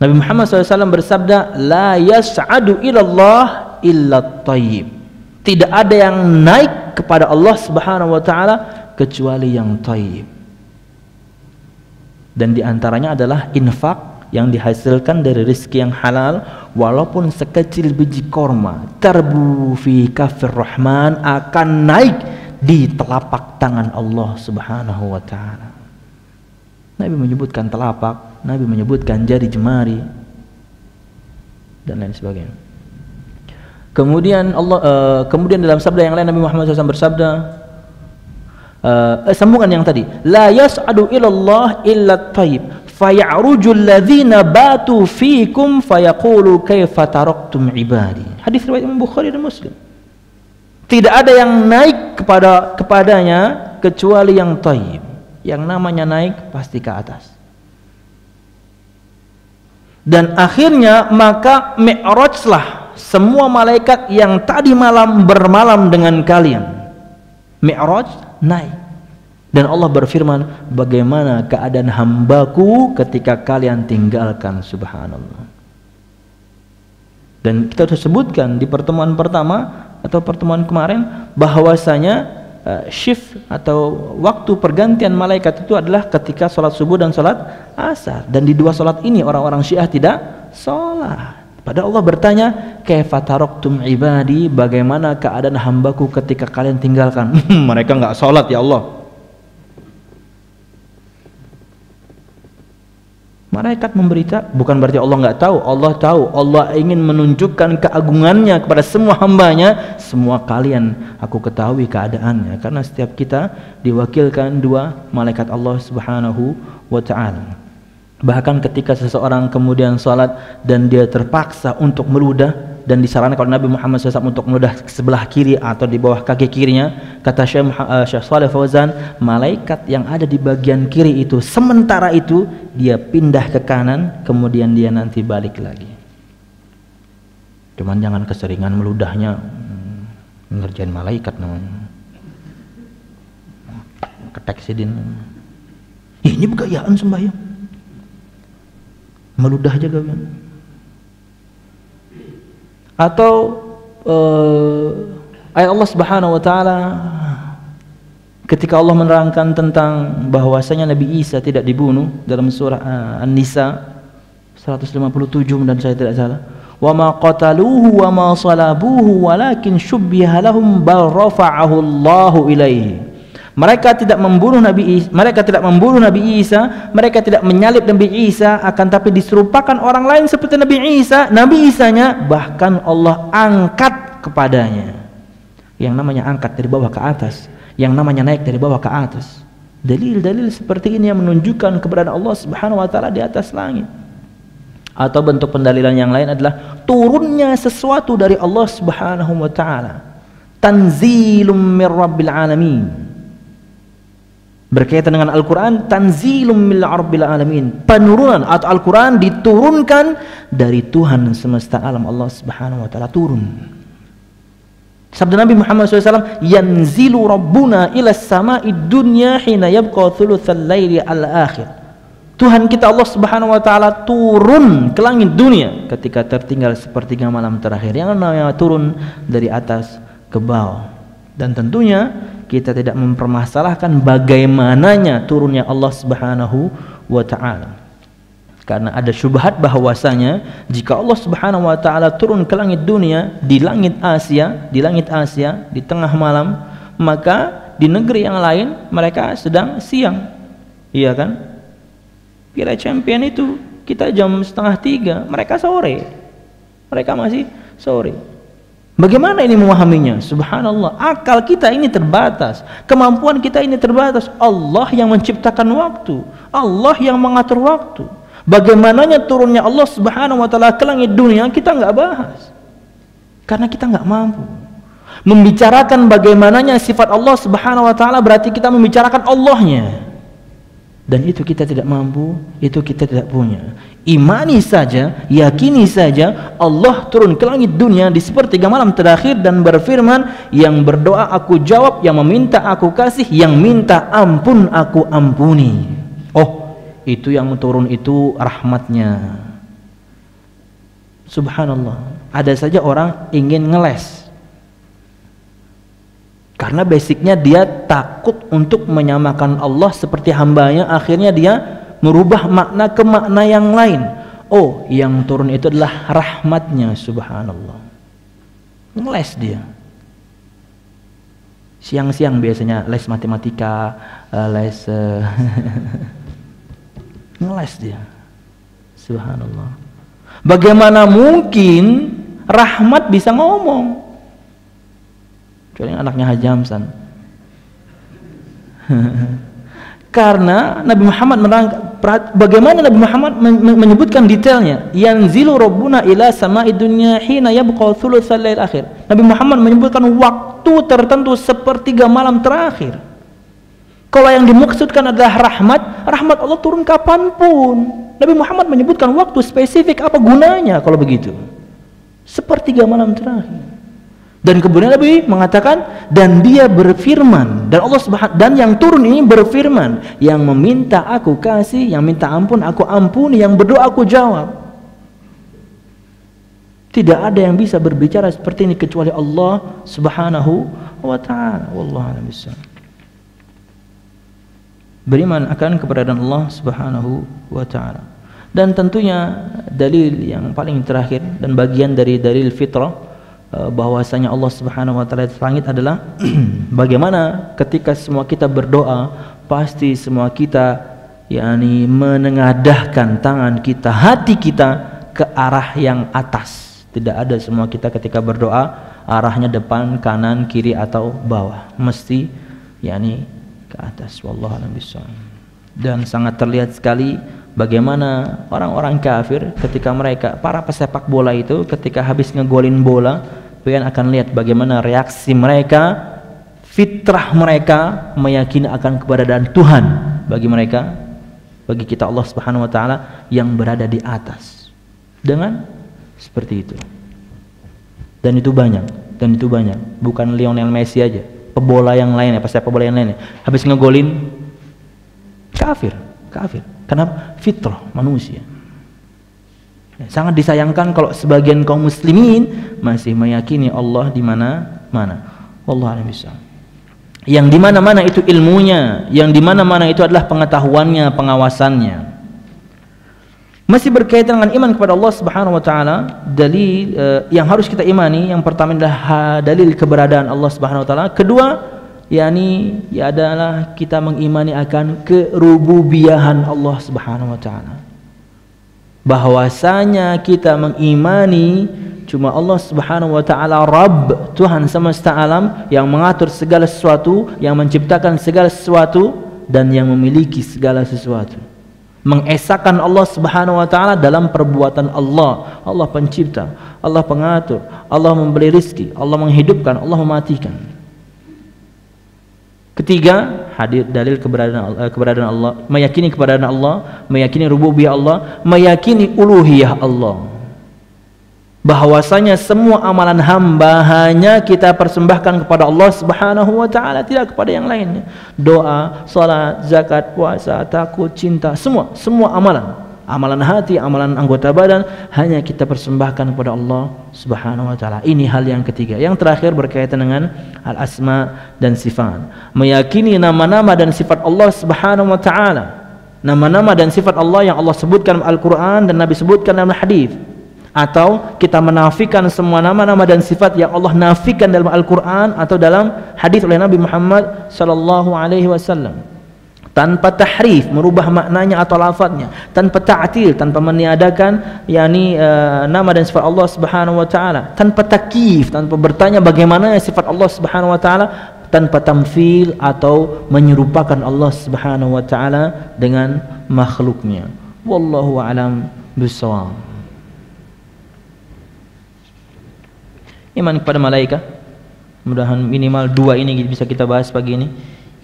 Nabi Muhammad SAW bersabda, "La yas'adu ilallah illa thayyib." Tidak ada yang naik kepada Allah Subhanahu wa taala kecuali yang thayyib. Dan di antaranya adalah infak yang dihasilkan dari rezeki yang halal, walaupun sekecil biji korma, tarbu fi kafir rahman, akan naik di telapak tangan Allah Subhanahu wa taala. Nabi menyebutkan telapak, Nabi menyebutkan jari jemari dan lain sebagainya. Kemudian kemudian dalam sabda yang lain Nabi Muhammad SAW bersabda, sambungan yang tadi, "La yas'adu ilallah illa thayyib faya'rujul ladzina batu fikum fayaqulu kaifa taraktum ibadi." Hadis riwayat Imam Bukhari dan Muslim. Tidak ada yang naik kepadanya kecuali yang thayyib. Yang namanya naik pasti ke atas. Dan akhirnya maka mi'rajlah semua malaikat yang tadi malam bermalam dengan kalian. Mi'raj naik. Dan Allah berfirman, "Bagaimana keadaan hambaku ketika kalian tinggalkan?" Subhanallah. Dan kita sudah sebutkan di pertemuan pertama atau pertemuan kemarin bahwasanya shift atau waktu pergantian malaikat itu adalah ketika sholat subuh dan sholat asar. Dan di dua sholat ini orang-orang Syiah tidak sholat. Padahal Allah bertanya, "Kaifa taraktum ibadi?" Bagaimana keadaan hambaku ketika kalian tinggalkan? Mereka nggak sholat ya Allah. Malaikat memberita, bukan berarti Allah nggak tahu. Allah tahu. Allah ingin menunjukkan keagungannya kepada semua hambanya. Semua kalian aku ketahui keadaannya, karena setiap kita diwakilkan dua malaikat Allah Subhanahu wa ta'ala. Bahkan ketika seseorang kemudian sholat dan dia terpaksa untuk meludah, dan disarankan oleh Nabi Muhammad SAW untuk meludah sebelah kiri atau di bawah kaki kirinya, kata Syekh Shalih Fauzan, malaikat yang ada di bagian kiri itu sementara itu dia pindah ke kanan, kemudian dia nanti balik lagi. Cuman jangan keseringan meludahnya, ngerjain malaikat namanya. Ketek sidin. Ini begayaan sembahyang. Meludah jaga kan. Atau ayat Allah Subhanahu wa taala, ketika Allah menerangkan tentang bahwasanya Nabi Isa tidak dibunuh dalam surah An-Nisa 157 dan saya tidak salah, wa ma qataluhu wa ma salabuhu walakin syubbiha lahum bal rafa'ahu Allahu ilaihi. Mereka tidak membunuh Nabi Isa, mereka tidak menyalib Nabi Isa, akan tapi diserupakan orang lain seperti Nabi Isa. Nabi Isanya bahkan Allah angkat kepadanya. Yang namanya angkat dari bawah ke atas, yang namanya naik dari bawah ke atas. Dalil-dalil seperti ini yang menunjukkan keberadaan Allah Subhanahu wa taala di atas langit. Atau bentuk pendalilan yang lain adalah turunnya sesuatu dari Allah Subhanahu wa taala. Tanzilum mir rabbil alamin. Berkaitan dengan Al-Quran, tanzilum min rabbil alamin, penurunan atau Al-Quran diturunkan dari Tuhan semesta alam. Allah Subhanahu wa taala turun. Sabda Nabi Muhammad SAW, yanzilu rabbuna ila sama'id dunya hina yabqa thulutsal laili al-akhir. Tuhan kita Allah Subhanahu wa taala turun ke langit dunia ketika tertinggal sepertiga malam terakhir, yang namanya turun dari atas ke bawah. Dan tentunya kita tidak mempermasalahkan bagaimananya turunnya Allah Subhanahu wa taala. Karena ada syubhat bahwasanya jika Allah Subhanahu wa taala turun ke langit dunia di langit Asia, di tengah malam, maka di negeri yang lain mereka sedang siang. Iya kan? Piala Champion itu kita jam 2:30, mereka sore. Mereka masih sore. Bagaimana ini memahaminya? Subhanallah, akal kita ini terbatas, kemampuan kita ini terbatas. Allah yang menciptakan waktu, Allah yang mengatur waktu. Bagaimananya turunnya Allah Subhanahu wa taala ke langit dunia kita nggak bahas, karena kita nggak mampu. Membicarakan bagaimananya sifat Allah Subhanahu wa taala berarti kita membicarakan Allahnya, dan itu kita tidak mampu, itu kita tidak punya. Imani saja, yakini saja Allah turun ke langit dunia di sepertiga malam terakhir dan berfirman, yang berdoa aku jawab, yang meminta aku kasih, yang minta ampun aku ampuni. Oh, itu yang turun itu rahmatnya. Subhanallah. Ada saja orang ingin ngeles, karena basicnya dia takut untuk menyamakan Allah seperti hambanya, akhirnya dia merubah makna ke makna yang lain. Oh, yang turun itu adalah rahmatnya. Subhanallah. Ngeles dia. Siang-siang biasanya les matematika, les ngeles dia. Subhanallah. Bagaimana mungkin rahmat bisa ngomong? Kecuali anaknya Haji Hamsan. Karena Nabi Muhammad bagaimana Nabi Muhammad menyebutkan detailnya, yanzilu rabbuna ila sama'id dunya hina yabqa thulutsal lail akhir. Nabi Muhammad menyebutkan waktu tertentu sepertiga malam terakhir. Kalau yang dimaksudkan adalah rahmat Allah turun kapanpun. Nabi Muhammad menyebutkan waktu spesifik, apa gunanya kalau begitu? Sepertiga malam terakhir. Dan kemudian Nabi mengatakan, dan dia berfirman, dan Allah dan yang turun ini berfirman, yang meminta aku kasih, yang minta ampun aku ampuni, yang berdoa aku jawab. Tidak ada yang bisa berbicara seperti ini kecuali Allah Subhanahu wa taala. Wallahu a'lam bishawab. Beriman akan keberadaan Allah Subhanahu wa taala. Dan tentunya dalil yang paling terakhir dan bagian dari dalil fitrah bahwasanya Allah Subhanahu wa taala di langit adalah bagaimana ketika semua kita berdoa, pasti semua kita yakni menengadahkan tangan kita, hati kita ke arah yang atas. Tidak ada semua kita ketika berdoa arahnya depan, kanan, kiri atau bawah. Mesti yakni ke atas. Wallahu a'lam bishawab. Dan sangat terlihat sekali bagaimana orang-orang kafir ketika mereka, para pesepak bola itu ketika habis ngegolin bola, kalian akan lihat bagaimana reaksi mereka, fitrah mereka meyakini akan keberadaan Tuhan bagi mereka, bagi kita Allah Subhanahu wa taala yang berada di atas. Dengan seperti itu. Dan itu banyak, bukan Lionel Messi aja, pebola yang lain, pesepak bola yang lain habis ngegolin kafir. Karena fitrah manusia. Sangat disayangkan kalau sebagian kaum muslimin masih meyakini Allah di mana-mana. Wallahu a'lam bishawab. yang di mana-mana itu ilmunya, yang di mana-mana itu adalah pengetahuannya, pengawasannya. Masih berkaitan dengan iman kepada Allah Subhanahu wa taala, dalil yang harus kita imani yang pertama adalah dalil keberadaan Allah Subhanahu wa taala. Kedua, yakni adalah kita mengimani akan kerububiyahan Allah Subhanahu wa taala. Bahwasanya kita mengimani cuma Allah Subhanahu wa taala Rabb, Tuhan semesta alam yang mengatur segala sesuatu, yang menciptakan segala sesuatu dan yang memiliki segala sesuatu. Mengesahkan Allah Subhanahu wa taala dalam perbuatan Allah. Allah pencipta, Allah pengatur, Allah memberi rizki, Allah menghidupkan, Allah mematikan. Ketiga, hadir dalil keberadaan Allah, meyakini keberadaan Allah, meyakini rububiyah Allah, meyakini uluhiyah Allah. Bahwasanya semua amalan hamba hanya kita persembahkan kepada Allah Subhanahu wa taala, tidak kepada yang lainnya. Doa, salat, zakat, puasa, takut, cinta, semua amalan hati, amalan anggota badan hanya kita persembahkan kepada Allah Subhanahu wa taala. Ini hal yang ketiga. Yang terakhir berkaitan dengan al-asma dan sifat. Meyakini nama-nama dan sifat Allah Subhanahu wa taala. Nama-nama dan sifat Allah yang Allah sebutkan dalam Al-Qur'an dan Nabi sebutkan dalam hadis. Atau kita menafikan semua nama-nama dan sifat yang Allah nafikan dalam Al-Qur'an atau dalam hadis oleh Nabi Muhammad sallallahu alaihi wasallam. Tanpa tahrif, merubah maknanya atau lafadznya, tanpa ta'til, tanpa meniadakan yakni nama dan sifat Allah Subhanahu wa taala, tanpa takyif, tanpa bertanya bagaimana sifat Allah Subhanahu wa taala, tanpa tamthil atau menyerupakan Allah Subhanahu wa taala dengan makhluknya. Wallahu a'lam bishawab. Iman kepada malaikat, mudah-mudahan minimal 2 ini bisa kita bahas pagi ini.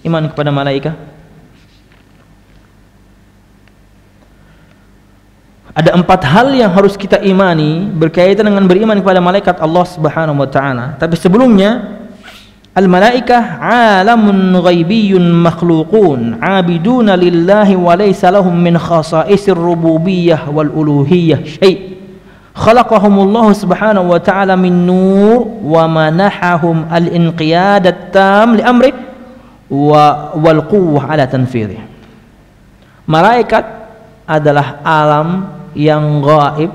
Iman kepada malaikat. Ada 4 hal yang harus kita imani berkaitan dengan beriman kepada malaikat Allah Subhanahu wa taala. Tapi sebelumnya, al-malaikah alamun ghaibiyyun makhluqun, 'abiduna lillahi wa laysa lahum min khasa'isir rububiyyah wal uluhiyyah syai'. Khalaqahumullahu subhanahu wa ta'ala min nur wa manahahum al-inqiyad at-tam li amri wal quwwah ala tanfidhi. Malaikat adalah alam yang gaib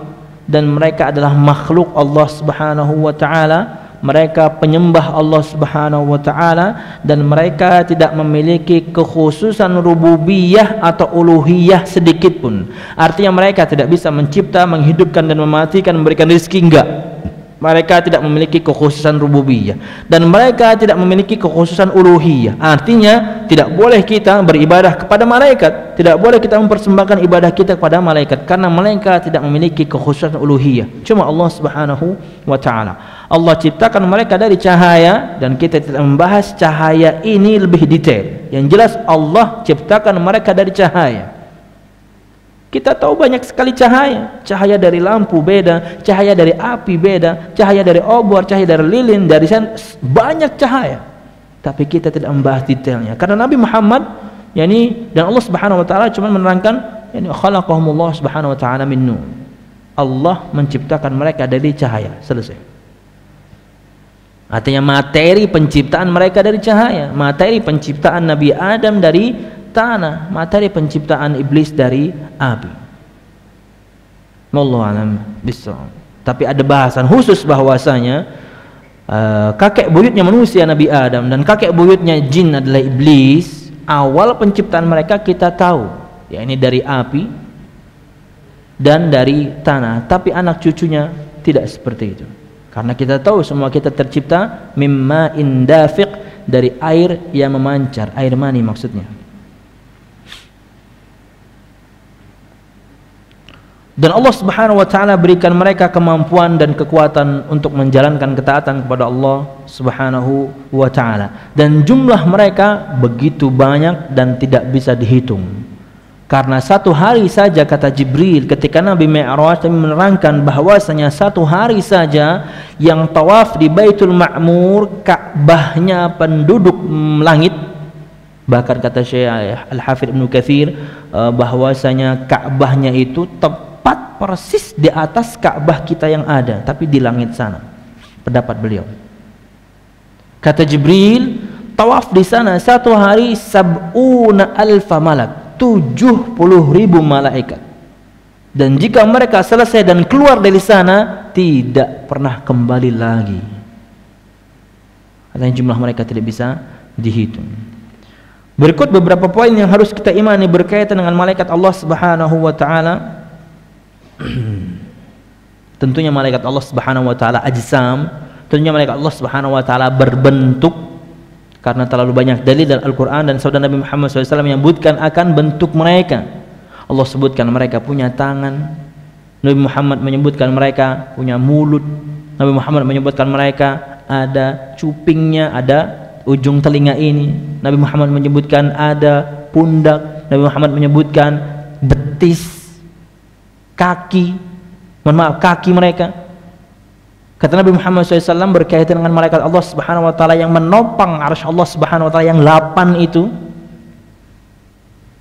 dan mereka adalah makhluk Allah Subhanahu wa taala. Mereka penyembah Allah Subhanahu wa taala dan mereka tidak memiliki kekhususan rububiyah atau uluhiyah sedikit pun. Artinya mereka tidak bisa mencipta, menghidupkan dan mematikan, memberikan rezeki, enggak. Mereka tidak memiliki kekhususan rububiyah dan mereka tidak memiliki kekhususan uluhiyah. Artinya tidak boleh kita beribadah kepada malaikat, tidak boleh kita mempersembahkan ibadah kita kepada malaikat karena mereka tidak memiliki kekhususan uluhiyah. Cuma Allah Subhanahu wa taala. Allah ciptakan mereka dari cahaya dan kita tidak membahas cahaya ini lebih detail. Yang jelas Allah ciptakan mereka dari cahaya. Kita tahu banyak sekali cahaya. Cahaya dari lampu beda, cahaya dari api beda, cahaya dari obor, cahaya dari lilin, dari sana, banyak cahaya. Tapi kita tidak membahas detailnya. Karena Nabi Muhammad dan Allah Subhanahu wa taala cuma menerangkan khalaqahumullah Subhanahu wa taala min nur. Allah menciptakan mereka dari cahaya. Selesai. Artinya materi penciptaan mereka dari cahaya, materi penciptaan Nabi Adam dari tanah, materi penciptaan iblis dari api. Wallahu a'lam bishawab. Tapi ada bahasan khusus bahwasanya kakek buyutnya manusia Nabi Adam dan kakek buyutnya jin adalah iblis. Awal penciptaan mereka kita tahu, yakni dari api dan dari tanah. Tapi anak cucunya tidak seperti itu. Karena kita tahu semua kita tercipta mimma indafiq, dari air yang memancar, air mani maksudnya. Dan Allah Subhanahu wa taala berikan mereka kemampuan dan kekuatan untuk menjalankan ketaatan kepada Allah Subhanahu wa taala. Dan jumlah mereka begitu banyak dan tidak bisa dihitung. Karena satu hari saja, kata Jibril ketika Nabi Mi'raj menerangkan bahwasanya satu hari saja yang tawaf di Baitul Ma'mur, Ka'bahnya penduduk langit. Bahkan kata Syekh Al-Hafidz Ibnu Katsir bahwasanya Ka'bahnya itu tepat persis di atas Ka'bah kita yang ada, tapi di langit sana. Pendapat beliau. Kata Jibril, tawaf di sana satu hari 70.000 malak, 70.000 malaikat. Dan jika mereka selesai dan keluar dari sana, tidak pernah kembali lagi. Artinya jumlah mereka tidak bisa dihitung. Berikut beberapa poin yang harus kita imani berkaitan dengan malaikat Allah Subhanahu wa taala. Tentunya malaikat Allah Subhanahu wa taala ajsam, tentunya malaikat Allah Subhanahu wa taala berbentuk, karena terlalu banyak dalil dalam Al-Qur'an dan sabda Nabi Muhammad SAW menyebutkan akan bentuk mereka. Allah sebutkan mereka punya tangan, Nabi Muhammad menyebutkan mereka punya mulut, Nabi Muhammad menyebutkan mereka ada cupingnya, ada ujung telinga ini, Nabi Muhammad menyebutkan ada pundak, Nabi Muhammad menyebutkan betis, kaki, kaki mereka. Kata Nabi Muhammad SAW berkaitan dengan malaikat Allah Subhanahu wa taala yang menopang arsy Allah Subhanahu wa taala yang 8 itu.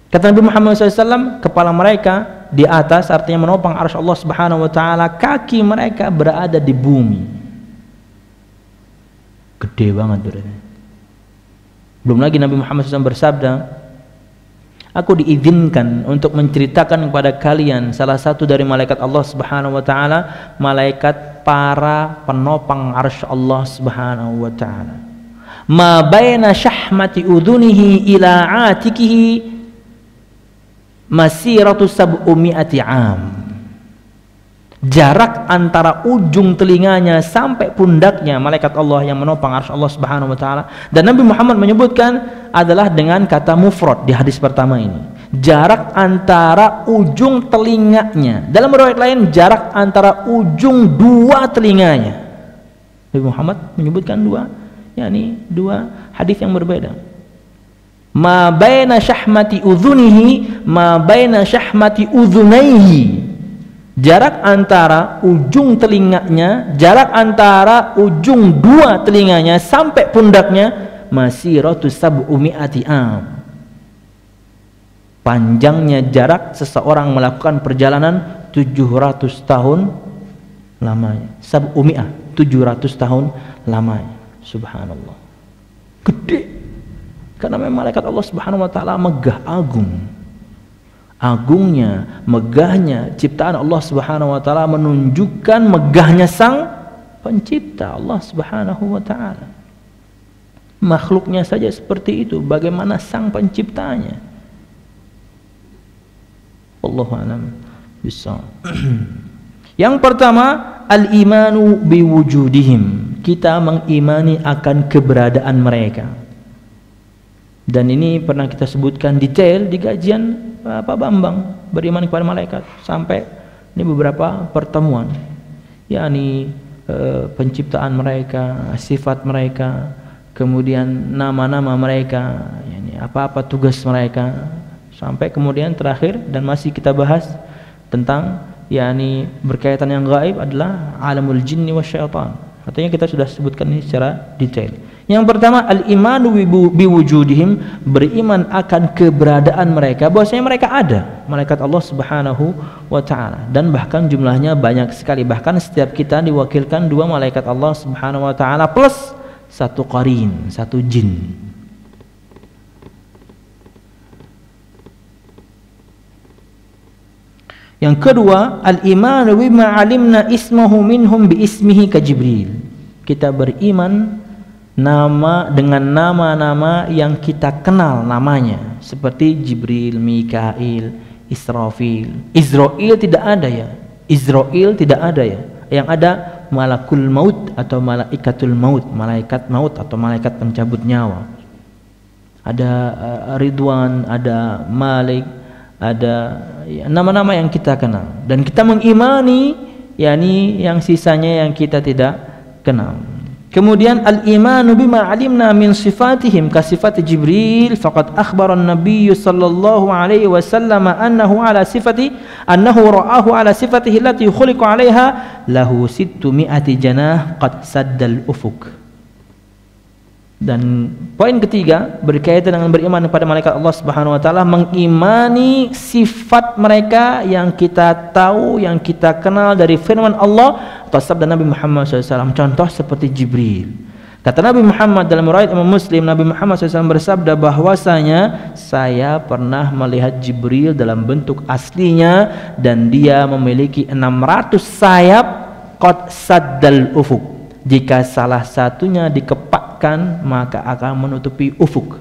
Kata Nabi Muhammad SAW, kepala mereka di atas, artinya menopang arsy Allah Subhanahu wa taala, kaki mereka berada di bumi. Gede banget berarti. Belum lagi Nabi Muhammad SAW bersabda, aku diizinkan untuk menceritakan kepada kalian salah satu dari malaikat Allah Subhanahu wa taala, malaikat para penopang arsy Allah Subhanahu wa taala. Ma baina syahmati udhunihi ila atikihi masiratu 700 am. Jarak antara ujung telinganya sampai pundaknya malaikat Allah yang menopang arsy Allah Subhanahu wa taala. Dan Nabi Muhammad menyebutkan adalah dengan kata mufrad di hadis pertama ini. Jarak antara ujung telinganya. Dalam riwayat lain jarak antara ujung dua telinganya. Nabi Muhammad menyebutkan dua, yakni dua hadis yang berbeda. Ma baina syahmati udhunihi ma baina syahmati udhunaihi. Jarak antara ujung telinganya, jarak antara ujung dua telinganya sampai pundaknya masiratu 700 am. Panjangnya jarak seseorang melakukan perjalanan 700 tahun lamanya. 700 tahun lamanya. Subhanallah. Gede. Karena memang malaikat Allah Subhanahu wa taala megah, agung. Agungnya, megahnya ciptaan Allah Subhanahu wa taala menunjukkan megahnya sang pencipta Allah Subhanahu wa taala. Makhluknya saja seperti itu, bagaimana sang penciptanya? Wallahu a'lam bishawab. Yang pertama, al-imanu biwujudihim. Kita mengimani akan keberadaan mereka. Dan ini pernah kita sebutkan detail di kajian Pak Bambang, beriman kepada malaikat, sampai ini beberapa pertemuan, yakni penciptaan mereka, sifat mereka, kemudian nama-nama mereka, yakni apa-apa tugas mereka, sampai kemudian terakhir dan masih kita bahas tentang yakni berkaitan yang gaib adalah alamul jinni wasyaitan. Artinya kita sudah sebutkan ini secara detail. Yang pertama, al-imanu biwujudihim, beriman akan keberadaan mereka, bahwasanya mereka ada, malaikat Allah Subhanahu wa taala, dan bahkan jumlahnya banyak sekali. Bahkan setiap kita diwakilkan 2 malaikat Allah Subhanahu wa taala plus 1 qarin, 1 jin. Yang kedua, al-imanu bima alimna ismahu minhum bi ismihi ka Jibril. Kita beriman dengan nama-nama yang kita kenal namanya, seperti Jibril, Mikail, Israfil. Israil tidak ada ya. Israil tidak ada ya. Yang ada malakul maut atau malaikatul maut, malaikat maut atau malaikat pencabut nyawa. Ada Ridwan, ada Malik, ada nama-nama yang kita kenal, dan kita mengimani yakni yang sisanya yang kita tidak kenal. Kemudian al-imanu bima alimna min sifatihim ka sifat Jibril, faqad akhbara an-nabiy sallallahu alaihi wasallam annahu ra'ahu ala sifatihi allati khuliqa 'alaiha lahu 600 janah qad saddal ufuq. Dan poin ketiga berkaitan dengan beriman kepada malaikat Allah Subhanahu wa taala, mengimani sifat mereka yang kita tahu, yang kita kenal dari firman Allah atau sabda Nabi Muhammad SAW. Contoh seperti Jibril. Kata Nabi Muhammad dalam riwayat Imam Muslim, Nabi Muhammad SAW bersabda bahwasanya saya pernah melihat Jibril dalam bentuk aslinya dan dia memiliki 600 sayap qad saddal ufuk. Jika salah satunya dikepakkan maka akan menutupi ufuk,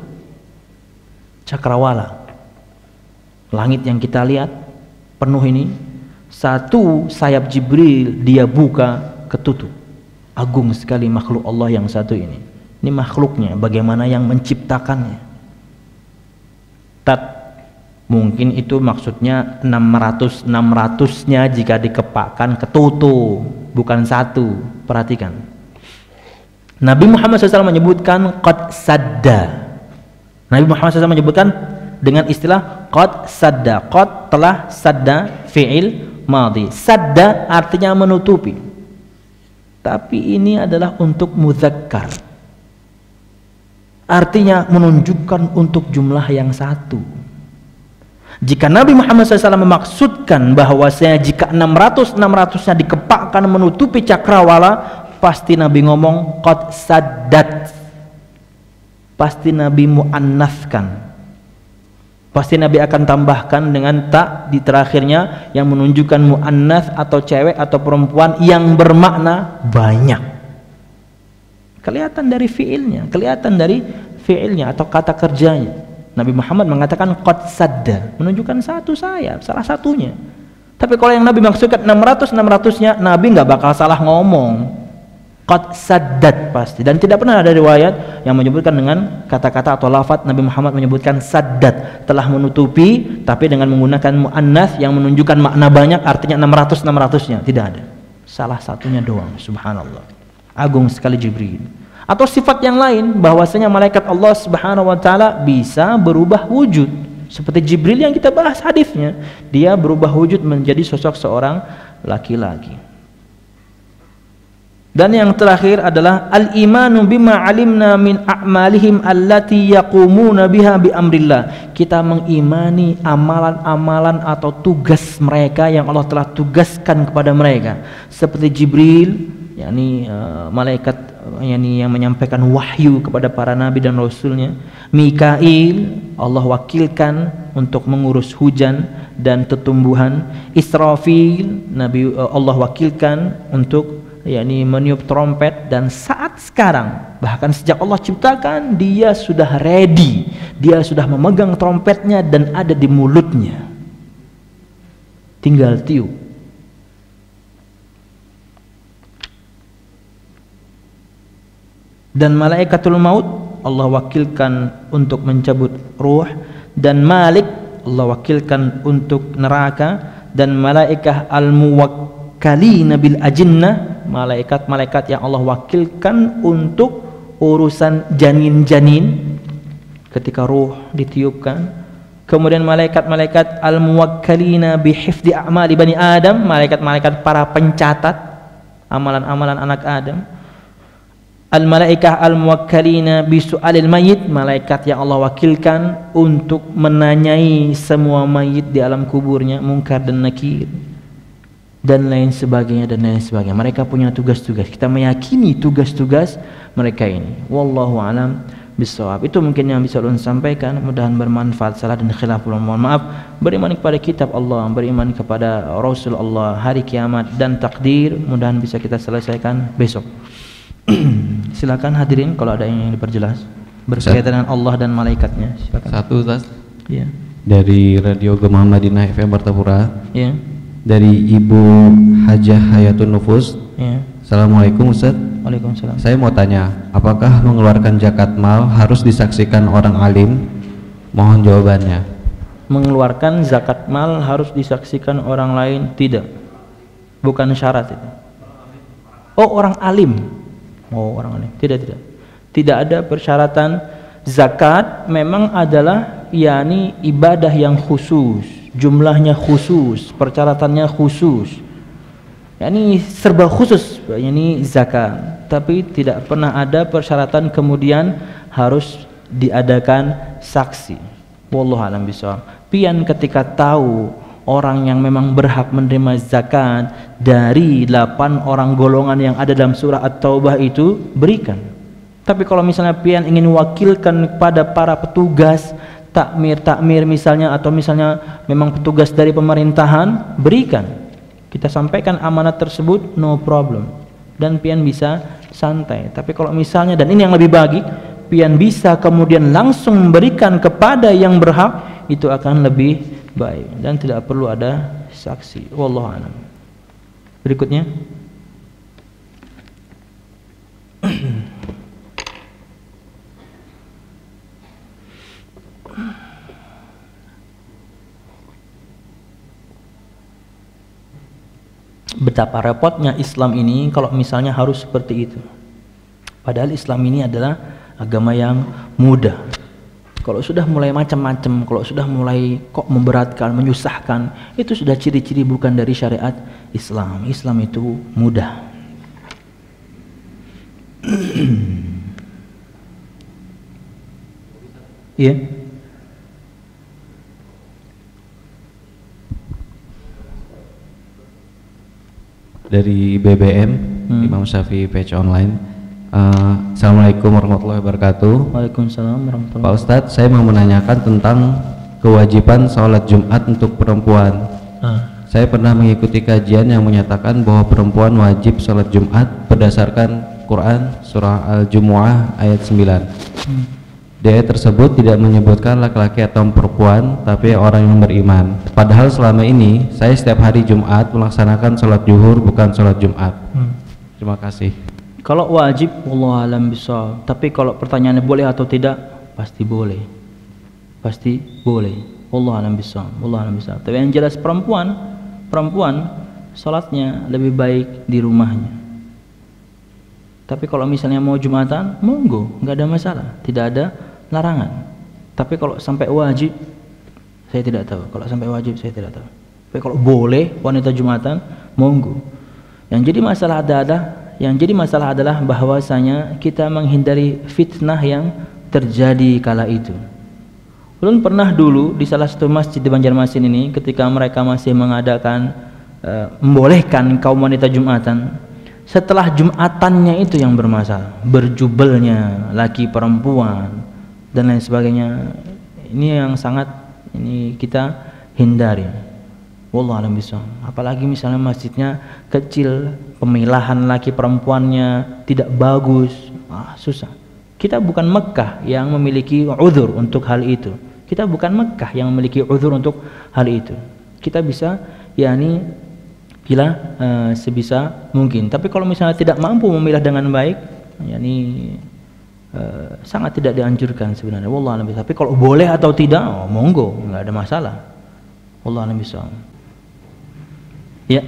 cakrawala. Langit yang kita lihat penuh ini, satu sayap Jibril dia buka ketutup. Agung sekali makhluk Allah yang satu ini. Ini makhluknya, bagaimana yang menciptakannya. Mungkin itu maksudnya 600-nya jika dikepakkan ketutup, bukan satu. Perhatikan. Nabi Muhammad SAW menyebutkan qad sadda. Nabi Muhammad SAW menyebutkan dengan istilah qad sadda. Qad telah, sadda fi'il madhi. Sadda artinya menutupi. Tapi ini adalah untuk muzakkar, artinya menunjukkan untuk jumlah yang satu. Jika Nabi Muhammad SAW memaksudkan bahwasanya jika 600-nya dikepakkan menutupi cakrawala, pasti Nabi ngomong qad saddat, pasti Nabi muannafkan, pasti Nabi akan tambahkan dengan tak di terakhirnya yang menunjukkan muannats atau cewek atau perempuan yang bermakna banyak. Kelihatan dari fiilnya, atau kata kerjanya. Nabi Muhammad mengatakan qad sadda, menunjukkan satu sayap, salah satunya. Tapi kalau yang Nabi maksudkan 600-nya, Nabi nggak bakal salah ngomong. Qad saddat pasti, dan tidak pernah ada riwayat yang menyebutkan dengan kata-kata atau lafaz Nabi Muhammad menyebutkan saddat, telah menutupi, tapi dengan menggunakan muannats yang menunjukkan makna banyak, artinya 600-nya, tidak ada. Salah satunya doang. Subhanallah, agung sekali Jibril. Atau sifat yang lain, bahwasanya malaikat Allah Subhanahu wa taala bisa berubah wujud, seperti Jibril yang kita bahas hadisnya, dia berubah wujud menjadi sosok seorang laki-laki. Dan yang terakhir adalah al-imanu bima alimna min a'malihim allati yaqumuna biha bi amrillah. Kita mengimani amalan-amalan atau tugas mereka yang Allah telah tugaskan kepada mereka. Seperti Jibril, yakni malaikat yang menyampaikan wahyu kepada para nabi dan rasulnya. Mikail, Allah wakilkan untuk mengurus hujan dan tumbuhan. Israfil, Allah wakilkan untuk yakni meniup trompet. Dan saat sekarang, bahkan sejak Allah ciptakan, dia sudah ready, dia sudah memegang trompetnya dan ada di mulutnya, tinggal tiup. Dan malaikatul maut Allah wakilkan untuk mencabut ruh, dan Malik Allah wakilkan untuk neraka, dan malaikat al-muwakkalina bil ajinnah, malaikat-malaikat yang Allah wakilkan untuk urusan janin-janin ketika ruh ditiupkan. Kemudian malaikat-malaikat al-muwakkalina bi hifdzi a'mali bani Adam, malaikat-malaikat para pencatat amalan-amalan anak Adam. Al-malaikah al-muwakkalina bi su'alil mayyit, malaikat yang Allah wakilkan untuk menanyai semua mayit di alam kuburnya, Munkar dan Nakir, dan lain sebagainya. Mereka punya tugas-tugas, kita meyakini tugas-tugas mereka ini. Wallahu alam bisawab. Itu mungkin yang bisa ulun sampaikan, mudah-mudahan bermanfaat. Salah dan khilaf mohon maaf. Beriman kepada kitab Allah, beriman kepada Rasul Allah, hari kiamat dan takdir, mudah-mudahan bisa kita selesaikan besok. Silakan hadirin kalau ada yang diperjelas berkaitan dengan Allah dan malaikatnya. Silakan. Satu, Ustaz. Ya. Dari Radio Gema Madinah FM Martapura. Ya. Dari Ibu Hajah Hayatun Nufus. Ya. Assalamualaikum Ustaz. Waalaikumsalam. Saya mau tanya, apakah mengeluarkan zakat mal harus disaksikan orang alim? Mohon jawabannya. Mengeluarkan zakat mal harus disaksikan orang lain? Tidak. Bukan syarat itu. Oh, orang alim. Oh, orang alim. Tidak ada persyaratan. Zakat memang adalah yakni ibadah yang khusus, jumlahnya khusus, persyaratannya khusus. Yakni serba khusus yakni zakat. Tapi tidak pernah ada persyaratan kemudian harus diadakan saksi. Wallahu a'lam bishawab. Pian ketika tahu orang yang memang berhak menerima zakat dari 8 orang golongan yang ada dalam surah At-Taubah itu, berikan. Tapi kalau misalnya pian ingin wakilkan kepada para petugas takmir misalnya, atau misalnya memang petugas dari pemerintahan, berikan. Kita sampaikan amanat tersebut, no problem. Dan pian bisa santai. Tapi kalau misalnya, dan ini yang lebih bagi, pian bisa kemudian langsung memberikan kepada yang berhak, itu akan lebih baik dan tidak perlu ada saksi. Wallahu a'lam. Berikutnya. Betapa repotnya Islam ini kalau misalnya harus seperti itu. Padahal Islam ini adalah agama yang mudah. Kalau sudah mulai macam-macam, kalau sudah mulai kok memberatkan, menyusahkan, itu sudah ciri-ciri bukan dari syariat Islam. Islam itu mudah. Iya. Dari BBM, Imam Syafi'i page online. Assalamualaikum warahmatullahi wabarakatuh. Waalaikumsalam warahmatullahi Pak Ustadz, saya mau menanyakan tentang kewajiban sholat Jumat untuk perempuan. Saya pernah mengikuti kajian yang menyatakan bahwa perempuan wajib sholat Jumat berdasarkan Quran surah Al-Jumu'ah ayat 9. Di ayat tersebut tidak menyebutkan laki-laki atau perempuan, tapi orang yang beriman. Padahal selama ini saya setiap hari Jumat melaksanakan sholat zuhur, bukan sholat Jumat. Terima kasih. Kalau wajib, wallahu a'lam bishawab. Tapi kalau pertanyaannya boleh atau tidak, pasti boleh. Pasti boleh. Wallahu a'lam bishawab. Wallahu a'lam bishawab. Tapi yang jelas perempuan salatnya lebih baik di rumahnya. Tapi kalau misalnya mau Jumatan, monggo, nggak ada masalah, tidak ada larangan. Tapi kalau sampai wajib, saya tidak tahu. Kalau sampai wajib, saya tidak tahu. Tapi kalau boleh wanita Jumatan, monggo. Yang jadi masalah adalah bahwasanya kita menghindari fitnah yang terjadi kala itu. Belum pernah dulu di salah satu masjid di Banjarmasin ini, ketika mereka masih mengadakan membolehkan kaum wanita Jumatan. Setelah Jumatannya itu yang bermasalah, berjubelnya laki perempuan dan lain sebagainya. Ini yang sangat kita hindari. Wallahu a'lam bishawab. Apalagi misalnya masjidnya kecil, pemilahan laki perempuannya tidak bagus, susah. Kita bukan Mekah yang memiliki uzur untuk hal itu. Kita bukan Mekah yang memiliki uzur untuk hal itu. Kita bisa pilih sebisa mungkin. Tapi kalau misalnya tidak mampu memilah dengan baik, sangat tidak dianjurkan sebenarnya. Wallahu a'lam bishawab. Tapi kalau boleh atau tidak, monggo, nggak ada masalah. Wallahu a'lam bishawab. Ya,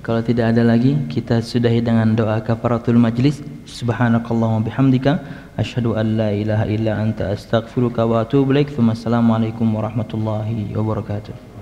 kalau tidak ada lagi, kita sudahi dengan doa kafaratul majlis. Subhanakallahumma bihamdika asyhadu an la ilaha illa anta astaghfiruka wa atubu ilaik. Assalamualaikum warahmatullahi wabarakatuh.